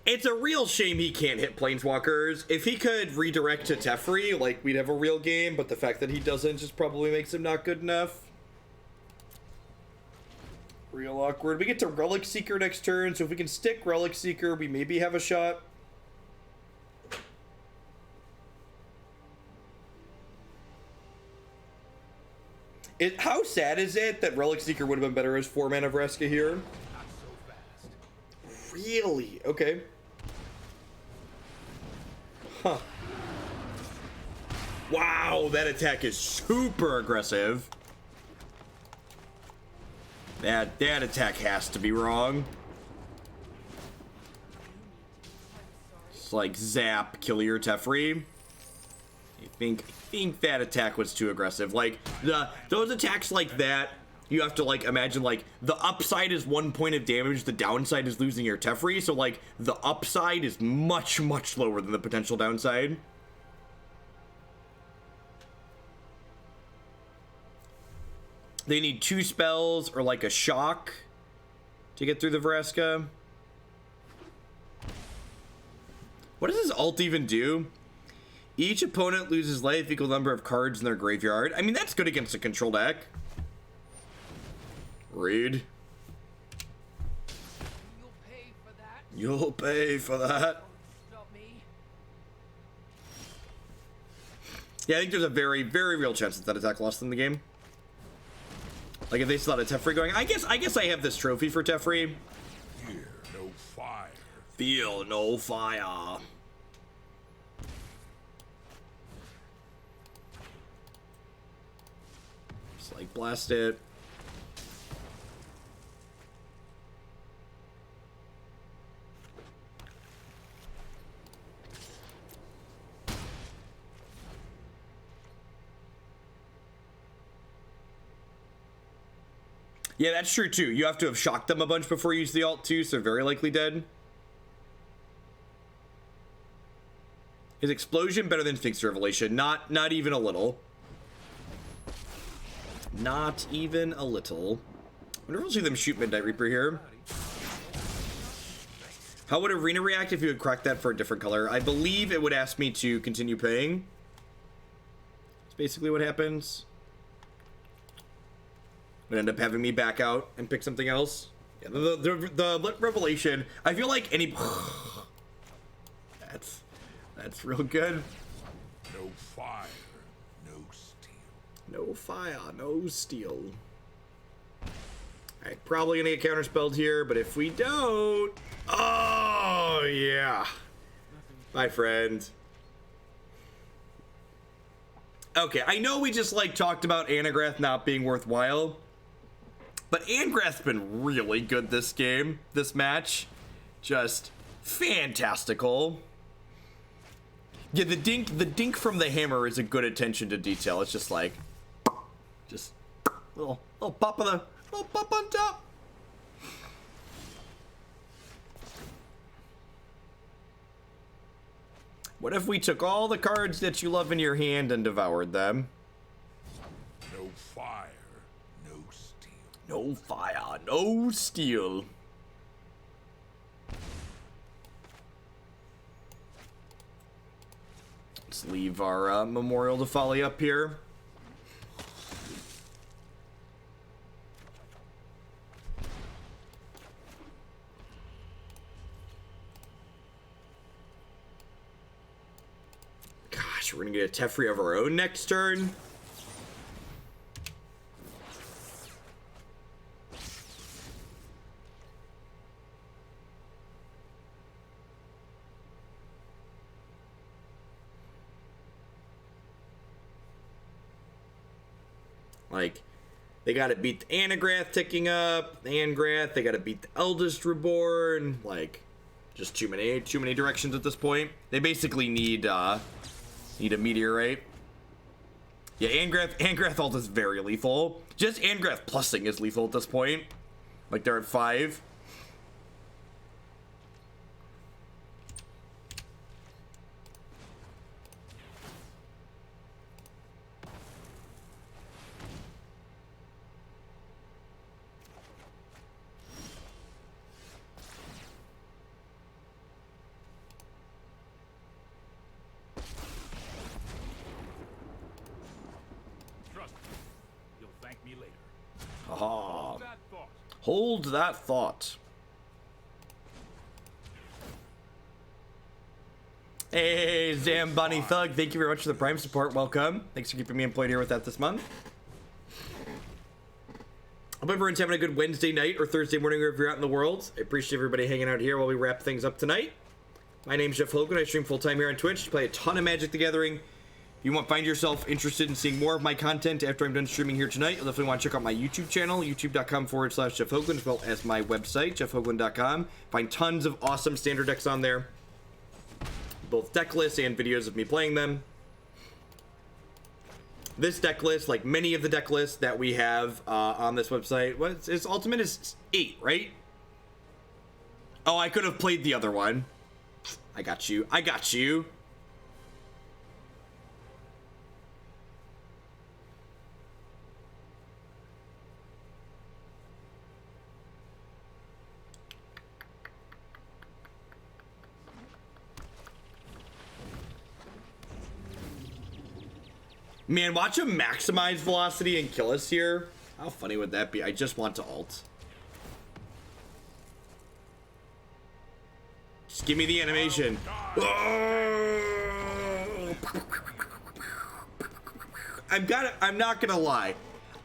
It's a real shame he can't hit Planeswalkers. If he could redirect to Teferi, like, we'd have a real game, but the fact that he doesn't just probably makes him not good enough. Real awkward. We get to Relic Seeker next turn, so if we can stick Relic Seeker, we maybe have a shot. How sad is it that Relic Seeker would have been better as 4 mana Vraska here? Not so fast. Really? Okay. Wow, that attack is super aggressive. That attack has to be wrong. It's like zap, kill your Teferi. I think that attack was too aggressive. Like those attacks like that, you have to like imagine like the upside is 1 point of damage, the downside is losing your Teferi. So like the upside is much lower than the potential downside. They need 2 spells or like a shock to get through the Vraska. What does his ult even do? Each opponent loses life equal number of cards in their graveyard. I mean, that's good against a control deck. Reid. You'll pay for that. You'll pay for that. Stop me. Yeah, I think there's a very real chance that attack lost them the game. Like if they still had a Teferi going. I guess I have this trophy for Teferi. Fear no fire. Feel no fire. Just like blast it. Yeah, that's true too. You have to have shocked them a bunch before you use the ult too, so very likely dead. Is Explosion better than Sphinx Revelation? Not even a little. Not even a little. I wonder if we'll see them shoot Midnight Reaper here. How would Arena react if you had cracked that for a different color? I believe it would ask me to continue paying. That's basically what happens. Would end up having me back out and pick something else. Yeah, the Revelation, I feel like any... That's real good. No fire, no steel. No fire, no steel. Alright, probably gonna get counterspelled here, but if we don't... Oh, yeah. Bye, friend. Okay, I know we just, like, talked about Angrath not being worthwhile, but Angrath's been really good this game, this match. Just fantastical. Yeah, the dink from the hammer is a good attention to detail. It's just like, just little pop on top. What if we took all the cards that you love in your hand and devoured them? No fire, no steel. No fire, no steel. Let's leave our memorial to Folly up here. Gosh, we're gonna get a Teferi of our own next turn. Like, they gotta beat the Angrath ticking up, the Angrath, they gotta beat the Eldest Reborn, like, just too many directions at this point. They basically need a meteorite. Yeah, Angrath ult is very lethal. Just Angrath plussing is lethal at this point. Like, they're at 5. Hold that thought. Hey, Zam Bunny Thug, thank you very much for the Prime support. Welcome. Thanks for keeping me employed here with that this month. I hope everyone's having a good Wednesday night or Thursday morning wherever you're out in the world. I appreciate everybody hanging out here while we wrap things up tonight. My name's Jeff Hogan. I stream full-time here on Twitch, play a ton of Magic the Gathering. If you find yourself interested in seeing more of my content after I'm done streaming here tonight, you'll definitely want to check out my YouTube channel, youtube.com/Jeff Hogan, as well as my website, jeffhogan.com. Find tons of awesome standard decks on there, both deck lists and videos of me playing them. This deck list, like many of the deck lists that we have on this website, its ultimate is 8, right? Oh, I could have played the other one. I got you. I got you. Man, watch him maximize velocity and kill us here. How funny would that be? I just want to ult. Just give me the animation. I'm not gonna lie.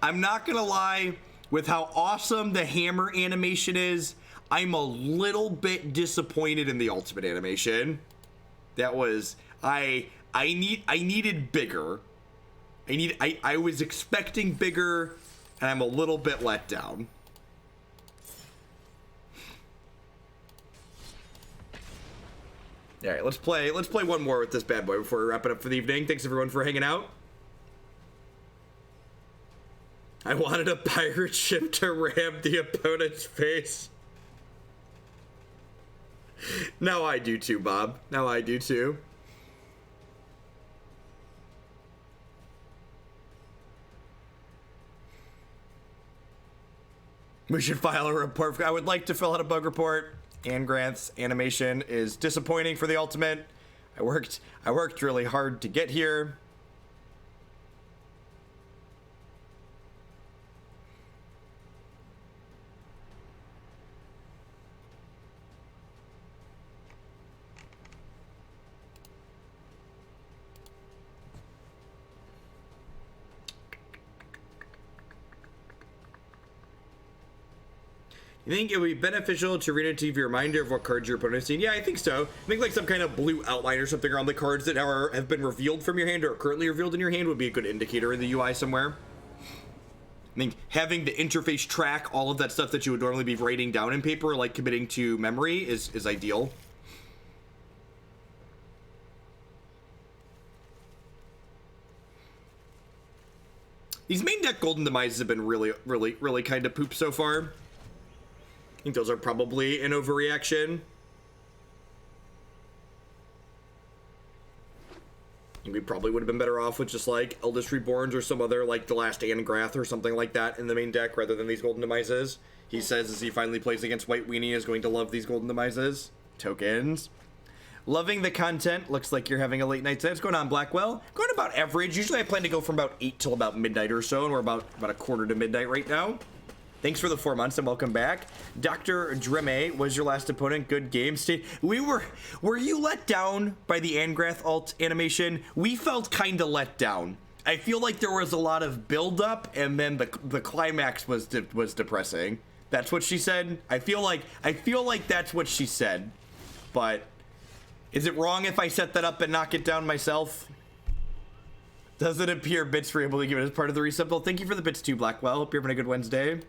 I'm not gonna lie, with how awesome the hammer animation is, I'm a little bit disappointed in the ultimate animation. That was I needed bigger. I was expecting bigger, and I'm a little bit let down. All right, let's play one more with this bad boy before we wrap it up for the evening. Thanks everyone for hanging out. I wanted a pirate ship to ram the opponent's face. Now I do too, Bob. Now I do too. We should file a report. I would like to fill out a bug report. Angrath's animation is disappointing for the ultimate. I worked really hard to get here. You think it would be beneficial to read into your reminder of what cards your opponent has seen? Yeah, I think so. I think like some kind of blue outline or something around the cards that have been revealed from your hand or are currently revealed in your hand would be a good indicator in the UI somewhere. I think having the interface track all of that stuff that you would normally be writing down in paper, like committing to memory, is ideal. These main deck Golden Demises have been really kind of poop so far. I think those are probably an overreaction. We probably would have been better off with just like Eldest Reborns or some other, like the last Angrath or something like that in the main deck rather than these Golden Demises. He says as he finally plays against White Weenie is going to love these Golden Demises. Tokens. Loving the content. Looks like you're having a late night. So what's going on, Blackwell? Going about average. Usually I plan to go from about 8 till about midnight or so, and we're about a quarter to midnight right now. Thanks for the 4 months and welcome back. Dr. Dreme was your last opponent. Good game. Were you let down by the Angrath alt animation? We felt kind of let down. I feel like there was a lot of build up and then the climax was depressing. That's what she said. I feel like that's what she said. But is it wrong if I set that up and knock it down myself? Does it appear bits were able to give it as part of the reset? Well, thank you for the bits too, Blackwell. Hope you're having a good Wednesday.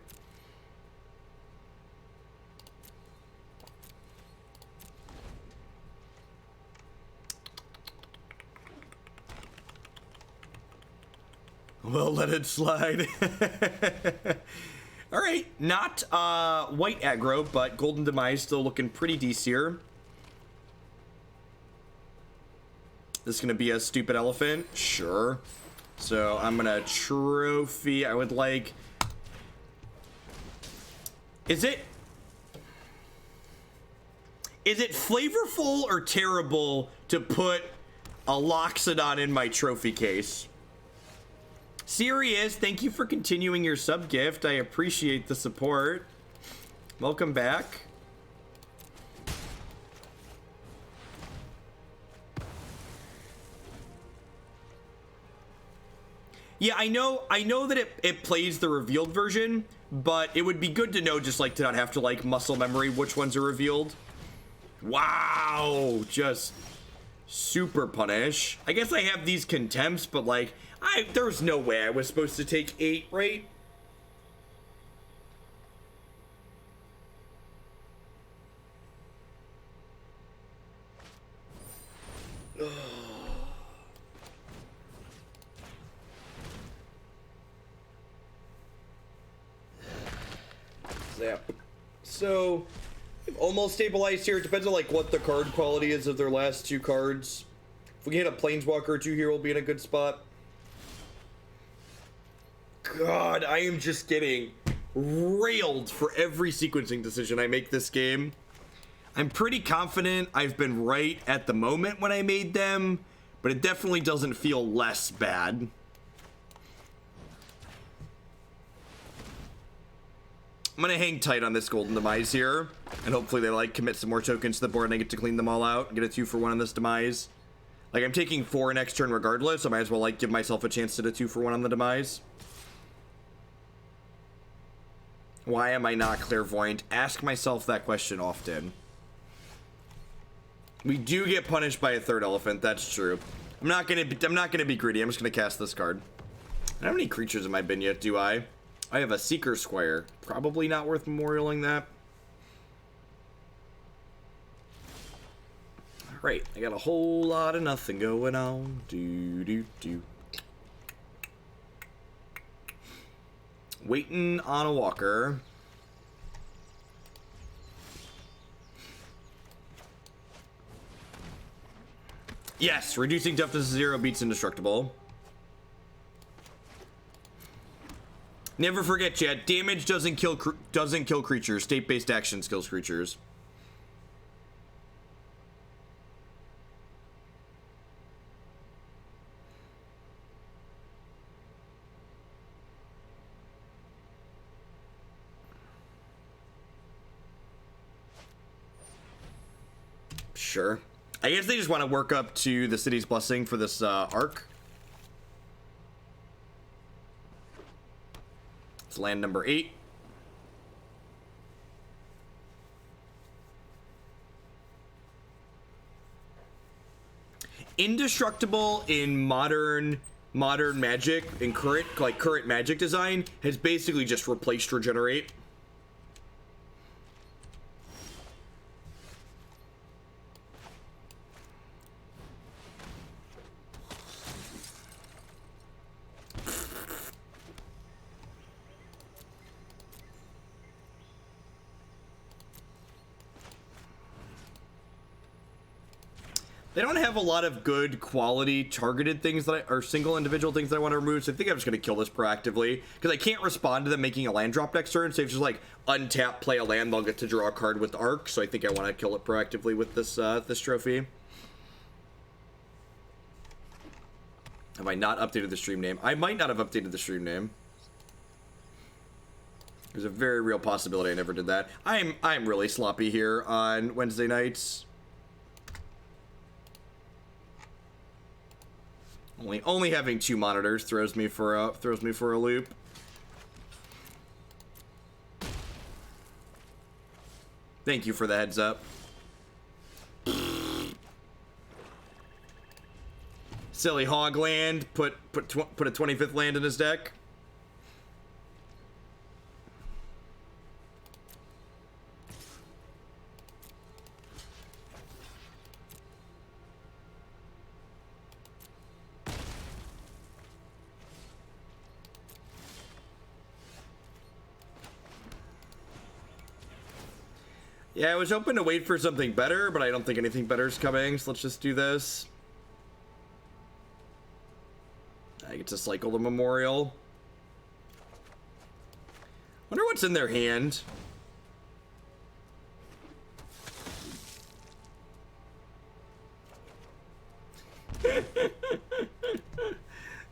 Well, let it slide. All right, not white aggro, but Golden Demise still looking pretty decent here. This is gonna be a stupid elephant, sure. So I'm gonna trophy. I would like. Is it flavorful or terrible to put a Loxodon in my trophy case? Serious, thank you for continuing your sub gift. I appreciate the support. Welcome back. Yeah, I know that it plays the revealed version, but it would be good to know just like to not have to like muscle memory which ones are revealed. Wow, just super punish. I guess I have these contempts, but like, there's no way I was supposed to take 8, right? Zap. So, we've almost stabilized here. It depends on like what the card quality is of their last 2 cards. If we hit a Planeswalker or 2 here, we'll be in a good spot. God, I am just getting railed for every sequencing decision I make this game. I'm pretty confident I've been right at the moment when I made them, but it definitely doesn't feel less bad. I'm gonna hang tight on this Golden Demise here, and hopefully they like commit some more tokens to the board and I get to clean them all out and get a 2 for 1 on this Demise. Like, I'm taking 4 next turn regardless, so I might as well like give myself a chance to do 2 for 1 on the Demise. Why am I not clairvoyant? Ask myself that question often. We do get punished by a 3rd elephant, that's true. I'm not gonna be greedy, I'm just gonna cast this card. I don't have any creatures in my bin yet, do I? I have a Seekers Squire. Probably not worth memorialing that. Alright, I got a whole lot of nothing going on. Waiting on a walker. Yes, reducing toughness to 0 beats indestructible. Never forget, chat. Damage doesn't kill creatures. State-based actions kills creatures. Sure. I guess they just want to work up to the city's blessing for this arc. It's land number 8. Indestructible in modern magic, in current magic design, has basically just replaced regenerate. They don't have a lot of good quality targeted things that or single individual things that I want to remove, so I think I'm just going to kill this proactively, because I can't respond to them making a land drop next turn, so if just like untap, play a land, they'll get to draw a card with Arc, so I think I want to kill it proactively with this this trophy. Have I not updated the stream name? I might not have updated the stream name. There's a very real possibility I never did that. I'm really sloppy here on Wednesday nights. Only having 2 monitors throws me for a loop. Thank you for the heads up. Silly hog land. Put a 25th land in his deck. Yeah, I was hoping to wait for something better, but I don't think anything better is coming, so let's just do this. I get to cycle the memorial. Wonder what's in their hand.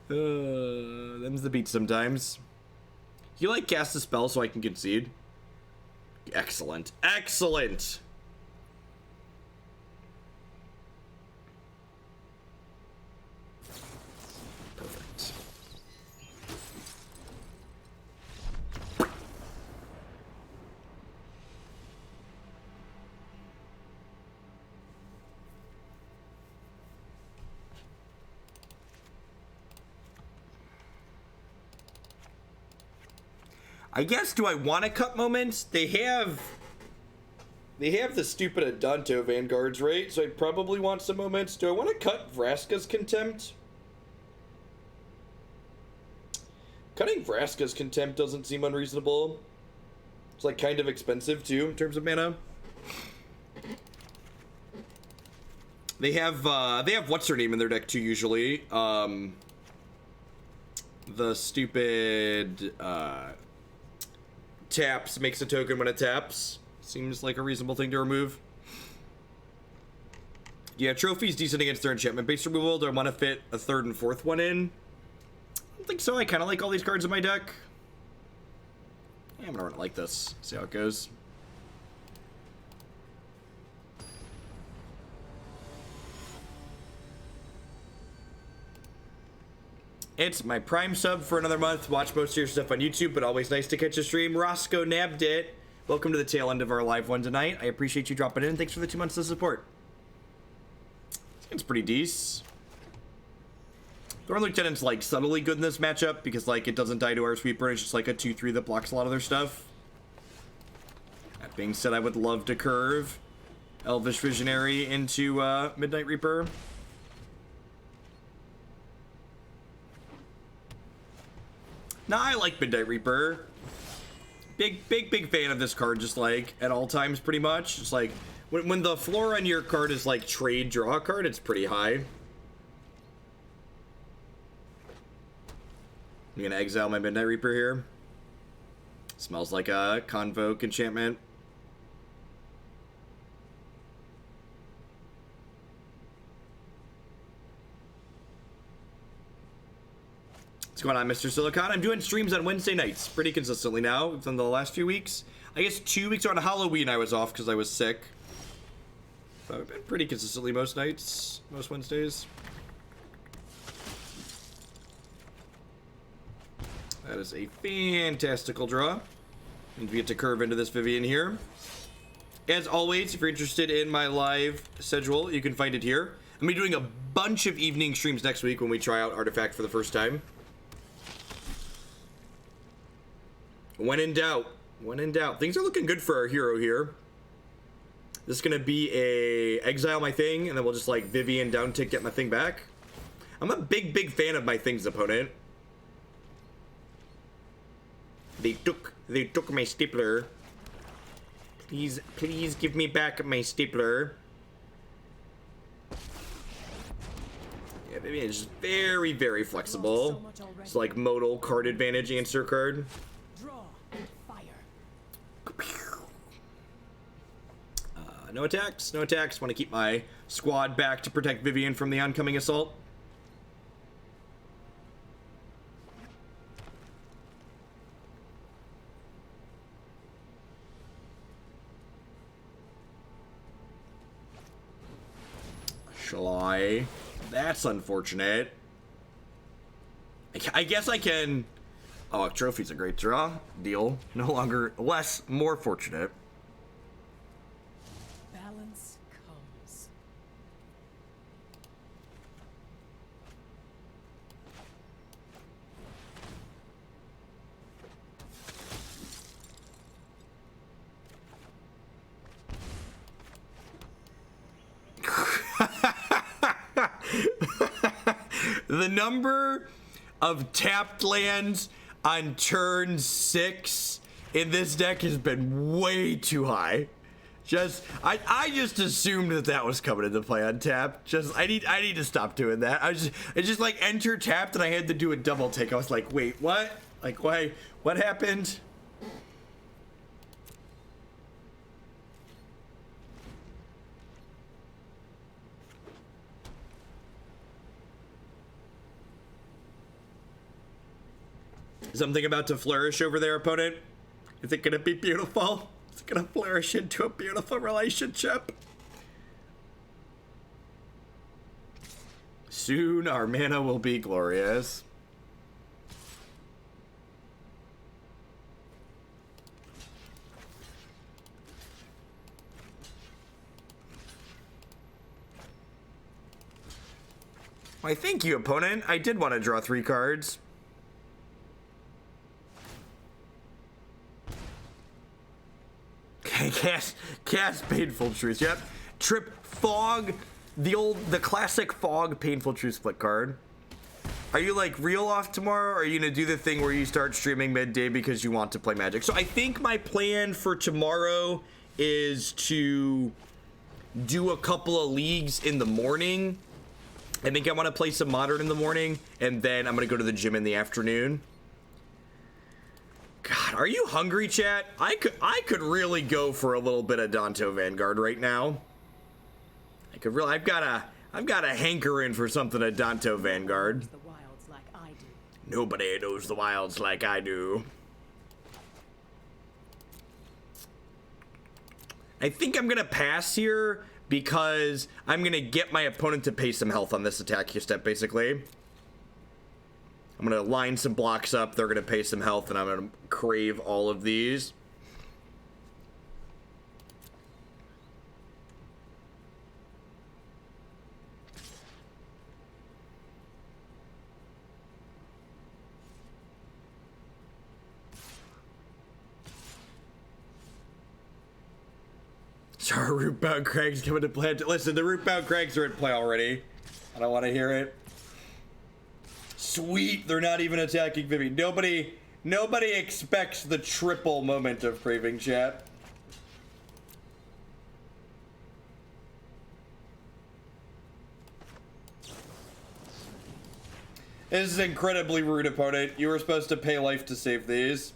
Them's the beat sometimes. You like cast a spell so I can concede? Excellent. Excellent! Perfect. I guess, do I want to cut moments? They have the stupid Adanto Vanguards, right? So I probably want some moments. Do I want to cut Vraska's Contempt? Cutting Vraska's Contempt doesn't seem unreasonable. It's like kind of expensive too in terms of mana. They have what's her name in their deck too usually. The stupid taps, makes a token when it taps. Seems like a reasonable thing to remove. Yeah, trophy's decent against their enchantment based removal. Do I want to fit a third and fourth one in? I don't think so. I kind of like all these cards in my deck. Yeah, I'm gonna run it like this. See how it goes. It's my Prime sub for another month. Watch most of your stuff on YouTube, but always nice to catch a stream. Roscoe nabbed it. Welcome to the tail end of our live one tonight. I appreciate you dropping in. Thanks for the 2 months of support. It's pretty decent. Thorn Lieutenant's like subtly good in this matchup because like it doesn't die to our sweeper. It's just like a 2/3 that blocks a lot of their stuff. That being said, I would love to curve Elvish Visionary into Midnight Reaper. Nah, I like Midnight Reaper. Big fan of this card, just like at all times pretty much. Just like when the floor on your card is like trade draw card, it's pretty high. I'm gonna exile my Midnight Reaper here. Smells like a Convoke enchantment. What's going on, Mr. Silicon? I'm doing streams on Wednesday nights pretty consistently now within the last few weeks. I guess 2 weeks on Halloween I was off because I was sick. But I've been pretty consistently most nights, most Wednesdays. That is a fantastical draw. And we get to curve into this Vivien here. As always, if you're interested in my live schedule, you can find it here. I'm gonna be doing a bunch of evening streams next week when we try out Artifact for the first time. When in doubt. When in doubt. Things are looking good for our hero here. This is gonna be a exile my thing, and then we'll just like Vivien down tick, get my thing back. I'm a big fan of my thing's opponent. They took my stapler. Please give me back my stapler. Yeah, Vivien is very flexible. It's like modal card advantage answer card. Draw and fire. No attacks. Want to keep my squad back to protect Vivien from the oncoming assault. Shall I? That's unfortunate. I guess I can... Oh, trophy's a great draw. Deal. No longer... more fortunate. Balance comes. The number of tapped lands on turn 6 in this deck has been way too high. I just assumed that was coming into play on tap. I need to stop doing that. I just like enter tapped and I had to do a double take. I was like, wait, what? Like, why? What happened? Something about to flourish over there, opponent? Is it gonna be beautiful? Is it gonna flourish into a beautiful relationship? Soon our mana will be glorious. Why, thank you, opponent. I did want to draw 3 cards. Cast Painful Truce. Yep. Trip Fog, the classic Fog Painful Truce split card. Are you like real off tomorrow, or are you gonna do the thing where you start streaming midday because you want to play Magic? So I think my plan for tomorrow is to do a couple of leagues in the morning. I think I want to play some Modern in the morning, and then I'm gonna go to the gym in the afternoon. God, are you hungry, chat? I could really go for a little bit of Danto Vanguard right now. I could really. I've got a hankering for something at Danto Vanguard. The wilds like I do. Nobody knows the wilds like I do. I think I'm gonna pass here because I'm gonna get my opponent to pay some health on this attack step, basically. I'm gonna line some blocks up, they're gonna pay some health, and I'm gonna crave all of these. Sorry, Rootbound Crag's coming to play. Listen, the Rootbound Crags are at play already. I don't want to hear it. Sweet, they're not even attacking Vivien. Nobody expects the triple Moment of Craving, chat. This is incredibly rude, opponent. You were supposed to pay life to save these.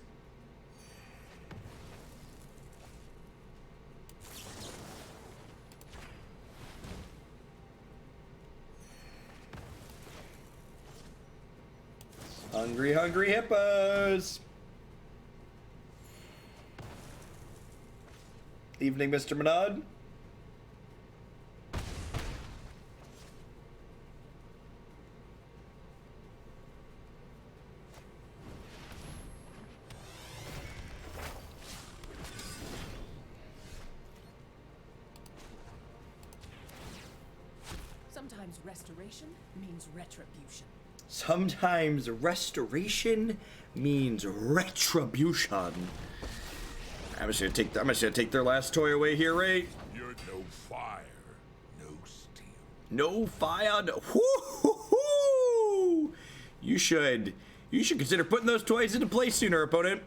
Hungry, hungry hippos. Evening, Mr. Menard. Sometimes restoration means retribution. Sometimes restoration means retribution. I'm just gonna take their last toy away here, right? You're no fire, no steel. No fire, no. Woo-hoo-hoo! You should consider putting those toys into play sooner, opponent.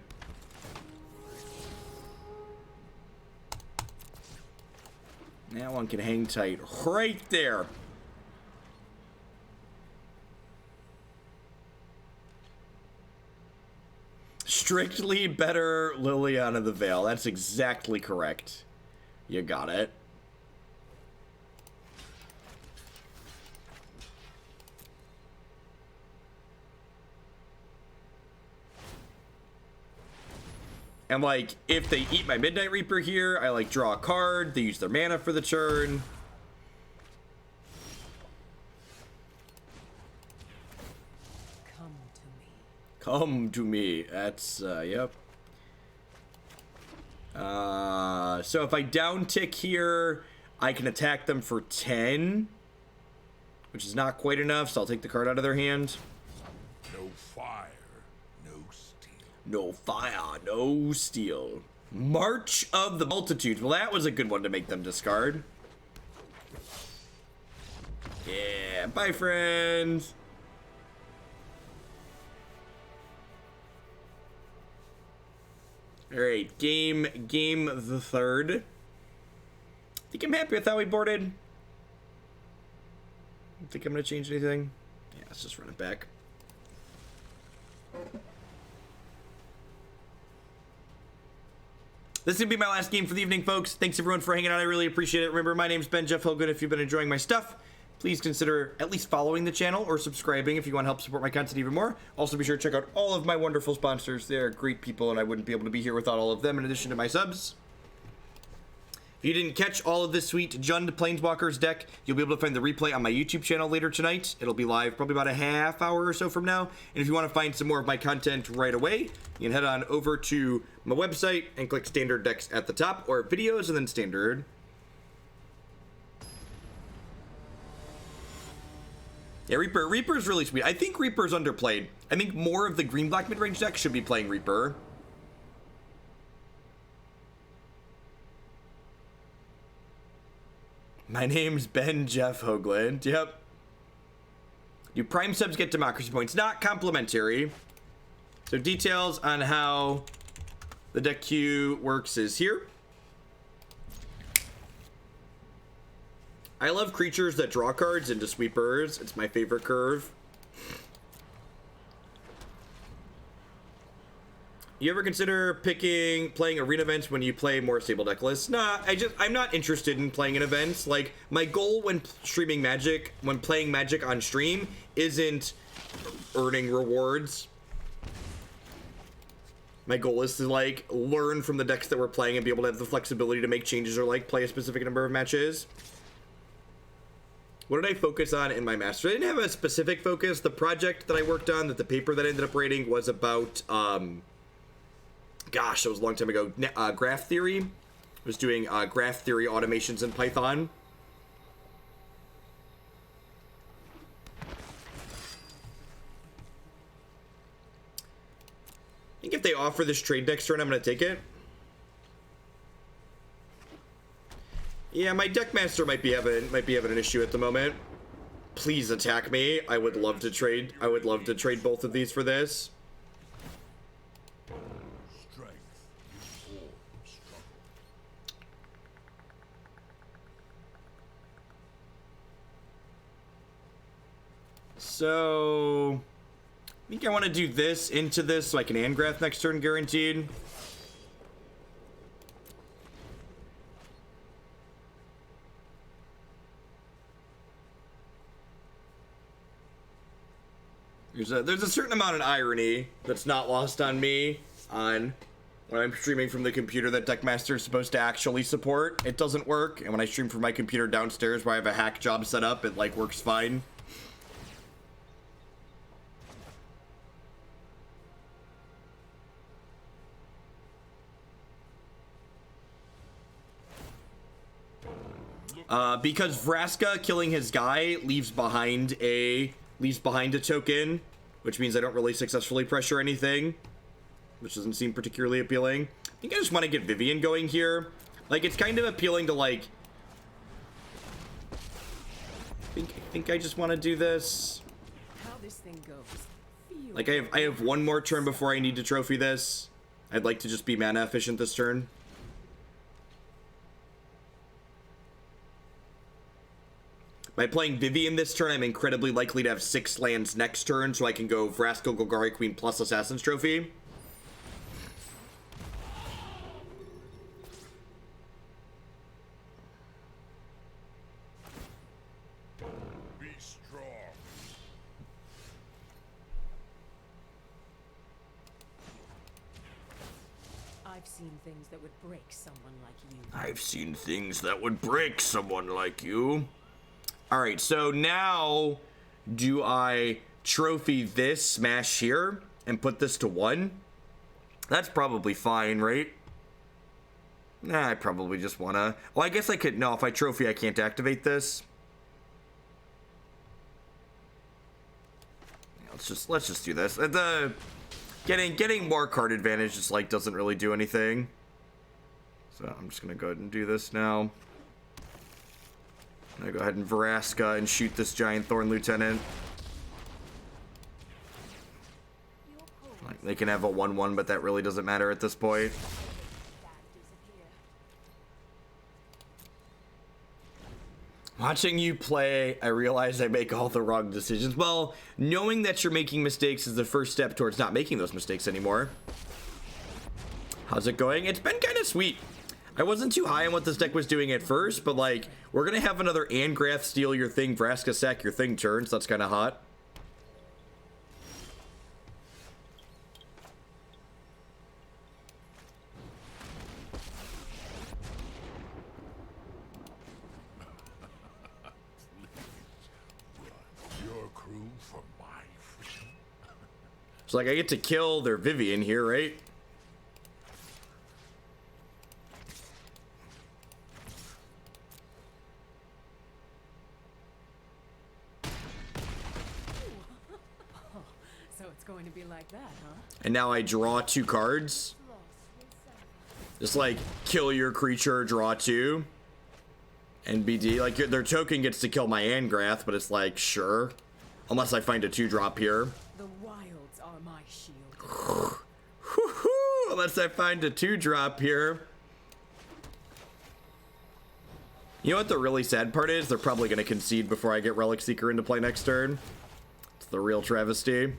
That one can hang tight right there. Strictly better Liliana the Veil. That's exactly correct. You got it. And like, if they eat my Midnight Reaper here, I like draw a card, they use their mana for the turn. Come to me. That's, yep. So if I down tick here, I can attack them for 10, which is not quite enough, so I'll take the card out of their hand. No fire, no steel. No fire, no steel. March of the Multitudes. Well, that was a good one to make them discard. Yeah, bye, friends. All right, game the third. I think I'm happy with how we boarded. Don't think I'm gonna change anything. Yeah, let's just run it back. This is gonna be my last game for the evening, folks. Thanks everyone for hanging out. I really appreciate it. Remember, my name's Ben Jeff Hogan. If you've been enjoying my stuff, please consider at least following the channel or subscribing if you want to help support my content even more. Also, be sure to check out all of my wonderful sponsors. They're great people, and I wouldn't be able to be here without all of them, in addition to my subs. If you didn't catch all of this sweet Jund Planeswalkers deck, you'll be able to find the replay on my YouTube channel later tonight. It'll be live probably about a half hour or so from now. And if you want to find some more of my content right away, you can head on over to my website and click Standard Decks at the top, or Videos and then Standard. Yeah, Reaper's really sweet. I think Reaper's underplayed. I think more of the green-black mid-range decks should be playing Reaper. My name's Ben Jeff Hoagland. Yep. Do Prime subs get democracy points? Not complimentary. So details on how the deck queue works is here. I love creatures that draw cards into sweepers. It's my favorite curve. You ever consider playing arena events when you play more stable deck lists? Nah, I'm not interested in playing in events. Like, my goal when streaming Magic, when playing Magic on stream, isn't earning rewards. My goal is to, like, learn from the decks that we're playing and be able to have the flexibility to make changes or, like, play a specific number of matches. What did I focus on in my master? I didn't have a specific focus. The project that I worked on, that the paper that I ended up writing was about, gosh, that was a long time ago. Graph theory. I was doing graph theory automations in Python. I think if they offer this trade next turn, I'm going to take it. Yeah, my deck master might be having an issue at the moment. Please attack me. I would love to trade. I would love to trade both of these for this. So, I think I want to do this into this so I can Angrath next turn guaranteed. There's a certain amount of irony that's not lost on me on when I'm streaming from the computer that Deckmaster is supposed to actually support. It doesn't work, and when I stream from my computer downstairs where I have a hack job set up, it like works fine. Because Vraska killing his guy leaves behind a token, which means I don't really successfully pressure anything, which doesn't seem particularly appealing. I think I just want to get Vivien going here. Like, it's kind of appealing to, like, I think I just want to do this. How this thing goes. Like, I have one more turn before I need to trophy this. I'd like to just be mana efficient this turn. By playing Vivien this turn, I'm incredibly likely to have 6 lands next turn, so I can go Vraska, Golgari, Queen plus Assassin's Trophy. Be strong. I've seen things that would break someone like you. I've seen things that would break someone like you. All right, so now do I trophy this, smash here, and put this to 1? That's probably fine, right? Nah, I probably just want to... Well, I guess I could... No, if I trophy, I can't activate this. Yeah, let's just do this. Getting more card advantage just, like, doesn't really do anything. So I'm just going to go ahead and do this now. I'm gonna go ahead and Vraska and shoot this giant Thorn Lieutenant. Like, they can have a 1/1, but that really doesn't matter at this point. Watching you play, I realize I make all the wrong decisions. Well, knowing that you're making mistakes is the first step towards not making those mistakes anymore. How's it going? It's been kind of sweet. I wasn't too high on what this deck was doing at first, but, like, we're going to have another Angrath steal your thing, Vraska sack your thing turn, so that's kind of hot. Your crew for my freedom. So, like, I get to kill their Vivien here, right? Going to be like that, huh? And now I draw 2 cards. Just like kill your creature, draw 2. NBD, like their token gets to kill my Angrath, but it's like, sure. Unless I find a 2-drop here. The wilds are my shield. Unless I find a 2-drop here. You know what the really sad part is? They're probably going to concede before I get Relic Seeker into play next turn. It's the real travesty.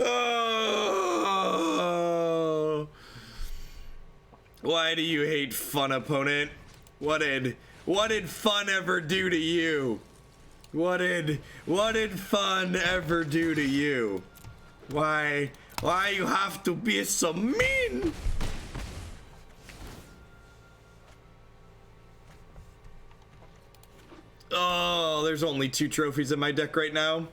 Oh. Why do you hate fun, opponent? What did fun ever do to you? What did fun ever do to you? Why you have to be so mean? Oh, there's only 2 trophies in my deck right now.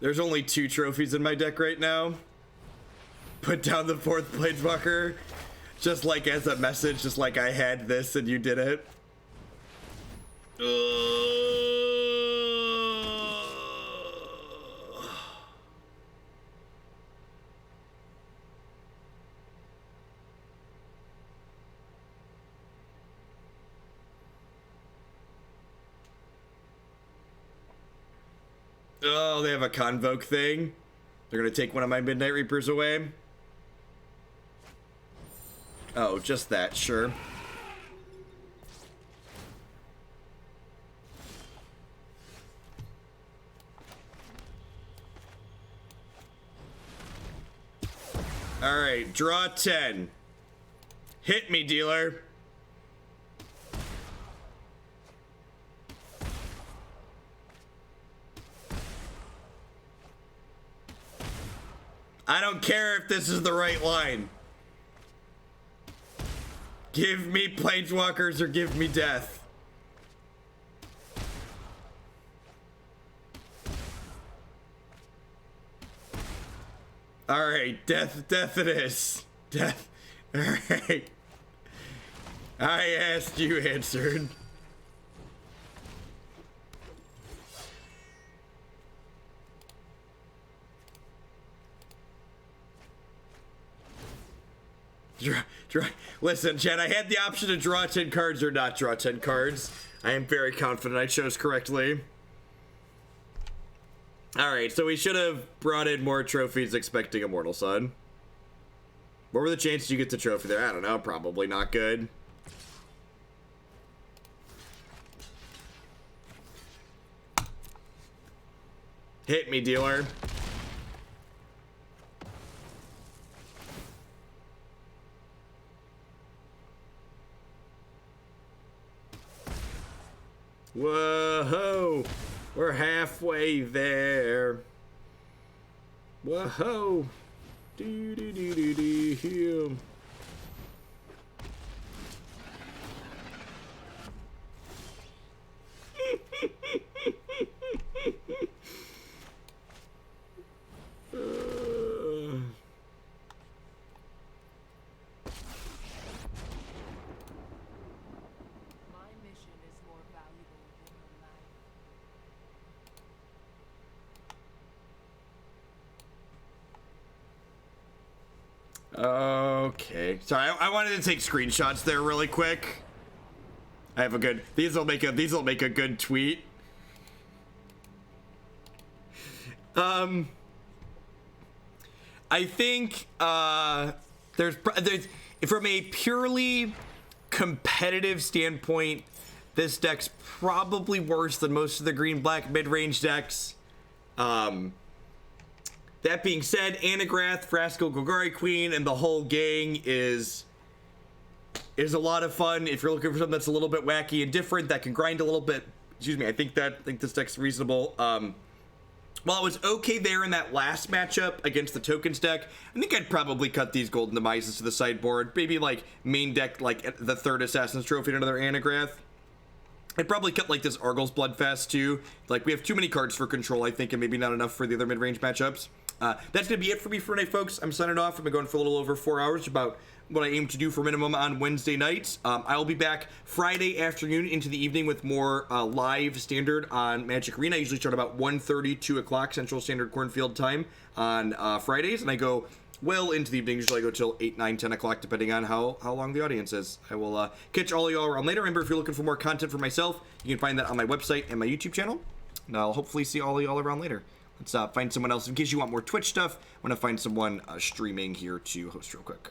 There's only 2 trophies in my deck right now. Put down the 4th Planeswalker. Just like as a message, just like I had this and you did it. Oh, they have a Convoke thing. They're gonna take one of my Midnight Reapers away. Oh, just that, sure. All right, draw 10. Hit me, dealer. I don't care if this is the right line. Give me Planeswalkers or give me death. All right, death it is. Death. All right. I asked, you answered. Listen, Chad, I had the option to draw 10 cards or not draw 10 cards. I am very confident I chose correctly. Alright, so we should have brought in more trophies expecting Immortal Sun. What were the chances you get the trophy there? I don't know, probably not good. Hit me, dealer. Whoa, we're halfway there. Whoa, do do do do do. Okay, sorry, I wanted to take screenshots there really quick. I have a good, these will make a good tweet. I think there's from a purely competitive standpoint, this deck's probably worse than most of the green-black mid-range decks. That being said, Angrath, Vraska, Golgari Queen, and the whole gang is a lot of fun. If you're looking for something that's a little bit wacky and different, that can grind a little bit. Excuse me, I think this deck's reasonable. While it was okay there in that last matchup against the tokens deck, I think I'd probably cut these Golden Demises to the sideboard. Maybe like main deck, like the 3rd Assassin's Trophy and another Angrath. I'd probably cut like this Arguel's Bloodfest too. Like we have too many cards for control, I think, and maybe not enough for the other mid-range matchups. That's going to be it for me for tonight, folks. I'm signing off. I've been going for a little over 4 hours, about what I aim to do for minimum on Wednesday nights. I will be back Friday afternoon into the evening with more live standard on Magic Arena. I usually start about 1:30, 2 o'clock Central Standard Cornfield time on Fridays, and I go well into the evening. Usually I go till 8, 9, 10 o'clock, depending on how long the audience is. I will catch all of y'all around later. Remember, if you're looking for more content for myself, you can find that on my website and my YouTube channel. And I'll hopefully see all of y'all around later. Let's find someone else in case you want more Twitch stuff. I'm going to find someone streaming here to host real quick.